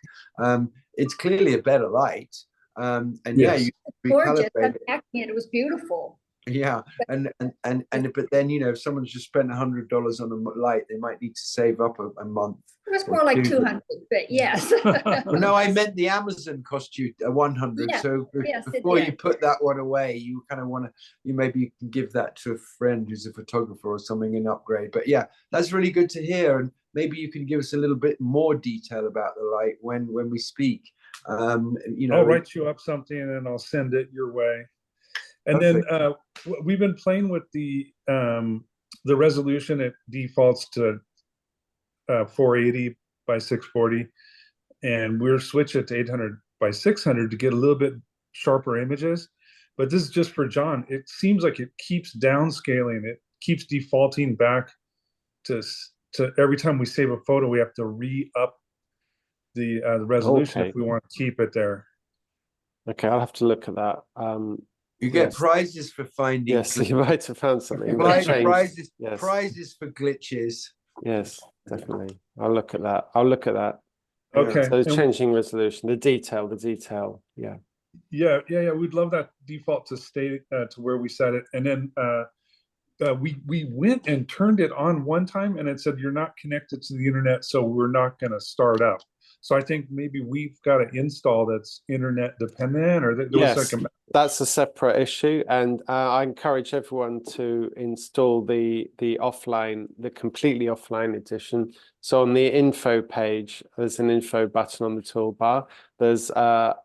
It's clearly a better light. And yes, you gorgeous. Unpacking it, it was beautiful. Yeah, but then, you know, if someone's just spent $100 on a light, they might need to save up a month. It was more like 200, but yes. Well, no, I meant the Amazon cost you 100. Yeah, so before you put that one away, you kind of want to, maybe you can give that to a friend who's a photographer or something and upgrade. But yeah, that's really good to hear. And maybe you can give us a little bit more detail about the light when we speak. You know, I'll write you up something and I'll send it your way. And then we've been playing with the resolution. It defaults to 480 by 640, and we're switch it to 800 by 600 to get a little bit sharper images. But this is just for John. It seems like it keeps downscaling. It keeps defaulting back to every time we save a photo, we have to re-up the resolution if we want to keep it there. Okay, I'll have to look at that. You get yes. prizes for finding. Yes, you might have found something. Prizes, yes. Prizes for glitches. Yes, definitely. I'll look at that. I'll look at that. Okay. So changing resolution, the detail. Yeah. Yeah. We'd love that default to stay to where we set it, and then we went and turned it on one time, and it said you're not connected to the internet, so we're not going to start up. So I think maybe we've got an install that's internet dependent, or there was like that's a separate issue, and I encourage everyone to install the offline, the completely offline edition. So on the info page, there's an info button on the toolbar. There's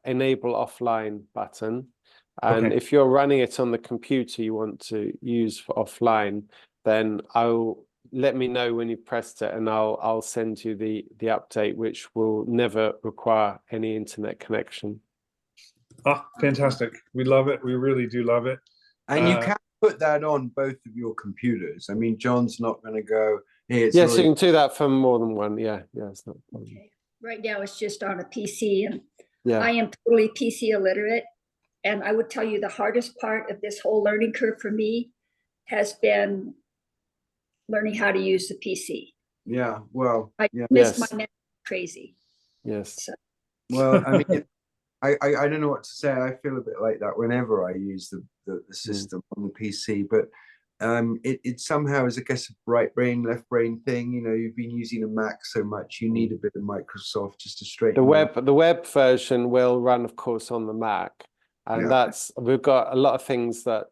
enable offline button, and if you're running it on the computer you want to use for offline, then let me know when you've pressed it, and I'll send you the update, which will never require any internet connection. Oh, fantastic. We love it. We really do love it. And you can put that on both of your computers. I mean, John's not going to go, hey, it's yes, you can do that for more than one. Yeah, it's not a problem. Okay. Right now it's just on a PC, and yeah. I am totally PC illiterate. And I would tell you the hardest part of this whole learning curve for me has been learning how to use the PC. Yeah, well, I miss my net crazy. Yes. So. Well, I mean, I don't know what to say. I feel a bit like that whenever I use the system on the PC, but it somehow is, I guess, a right brain, left brain thing. You know, you've been using a Mac so much, you need a bit of Microsoft just to straighten the web version will run, of course, on the Mac, and we've got a lot of things that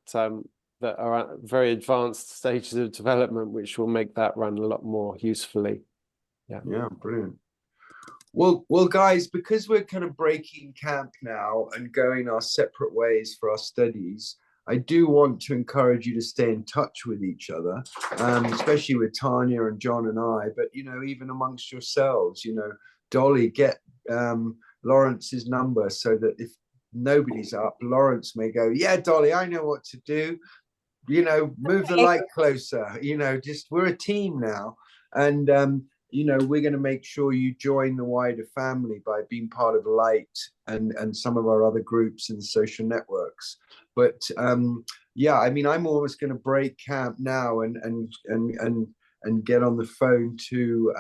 that are at very advanced stages of development, which will make that run a lot more usefully. Yeah, brilliant. Well, guys, because we're kind of breaking camp now and going our separate ways for our studies, I do want to encourage you to stay in touch with each other, especially with Tania and John and I, but, you know, even amongst yourselves, you know, Dolly, get Lawrence's number so that if nobody's up, Lawrence may go, yeah, Dolly, I know what to do. You know, move the light closer, you know, just we're a team now. And, you know, we're going to make sure you join the wider family by being part of Light and some of our other groups and social networks. But yeah, I mean, I'm almost going to break camp now and get on the phone to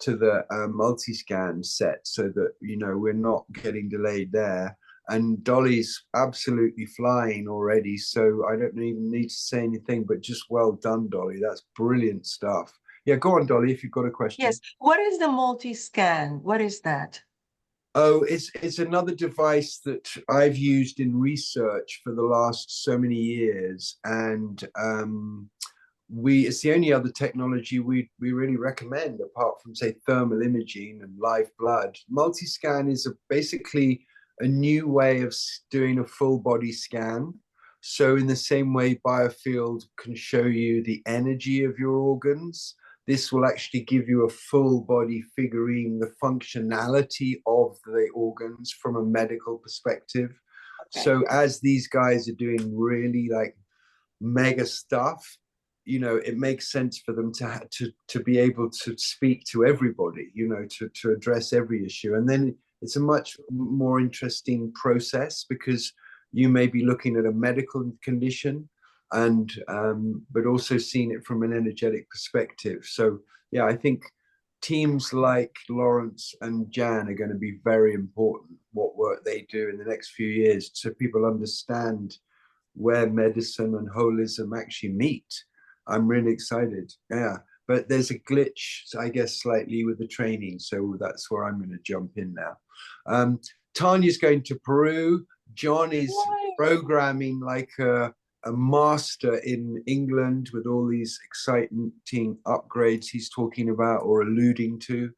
the multi-scan set so that, you know, we're not getting delayed there. And Dolly's absolutely flying already, so I don't even need to say anything, but just well done, Dolly. That's brilliant stuff. Yeah, go on, Dolly, if you've got a question. Yes. What is the multi-scan? What is that? Oh, it's another device that I've used in research for the last so many years, and it's the only other technology we really recommend apart from, say, thermal imaging and live blood. Multi-scan is basically a new way of doing a full body scan. So in the same way Biofield can show you the energy of your organs, this will actually give you a full body figurine, the functionality of the organs from a medical perspective. Okay. So as these guys are doing really like mega stuff, you know, it makes sense for them to be able to speak to everybody, you know, to address every issue. And then it's a much more interesting process because you may be looking at a medical condition and but also seeing it from an energetic perspective. So yeah, I think teams like Lawrence and Jan are going to be very important, what work they do in the next few years, so people understand where medicine and holism actually meet. I'm really excited. Yeah. But there's a glitch, I guess, slightly with the training. So that's where I'm going to jump in now. Tania's going to Peru. John is programming like a master in England with all these exciting upgrades he's talking about or alluding to.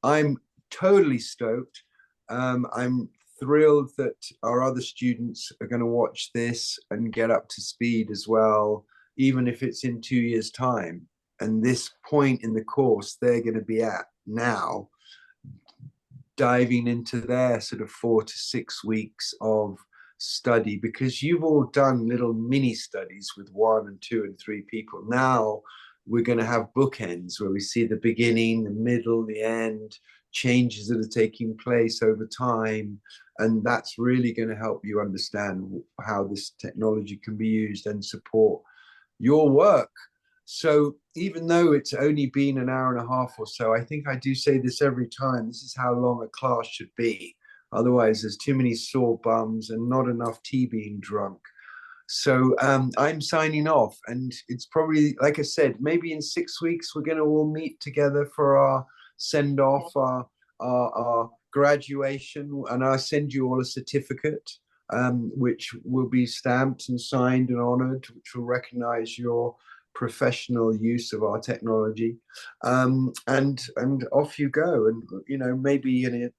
I'm totally stoked. I'm thrilled that our other students are going to watch this and get up to speed as well, even if it's in 2 years' time. and this point in the course they're going to be at now, diving into their sort of 4 to 6 weeks of study, because you've all done little mini studies with 1 and 2 and 3 people. Now we're going to have bookends where we see the beginning, the middle, the end, changes that are taking place over time. And that's really going to help you understand how this technology can be used and support your work. So even though it's only been an hour and a half or so, I think I do say this every time, this is how long a class should be. Otherwise, there's too many sore bums and not enough tea being drunk. So I'm signing off, and it's probably, like I said, maybe in 6 weeks, we're going to all meet together for our send off, our graduation, and I'll send you all a certificate, which will be stamped and signed and honored, which will recognize your professional use of our technology, and off you go. And, you know, maybe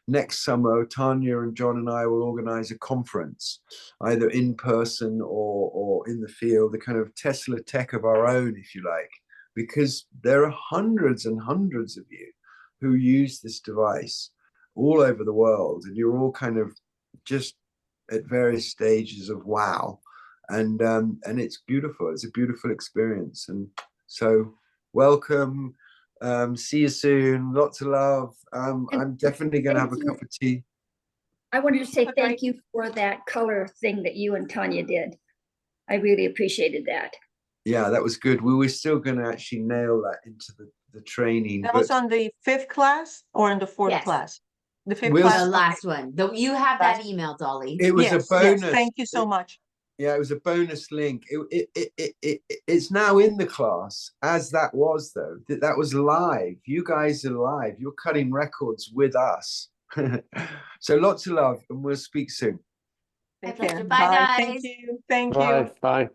next summer, Tania and John and I will organize a conference, either in person or in the field, a kind of Tesla tech of our own, if you like, because there are hundreds and hundreds of you who use this device all over the world, and you're all kind of just at various stages of wow. And it's beautiful. It's a beautiful experience. And so welcome. See you soon. Lots of love. I'm definitely going to have a cup of tea. I wanted to say thank you for that color thing that you and Tania did. I really appreciated that. Yeah, that was good. We were still going to actually nail that into the training. That was on the 5th class or in the 4th Yes. class? The 5th We'll- class. The last one. You have that email, Dolly. It was Yes, a bonus. yes, thank you so much. Yeah, it was a bonus link. It's now in the class, as that was, though. That was live. You guys are live. You're cutting records with us. So lots of love, and we'll speak soon. My Take care. pleasure. Bye, guys. Thank you. Thank you. Bye. Bye.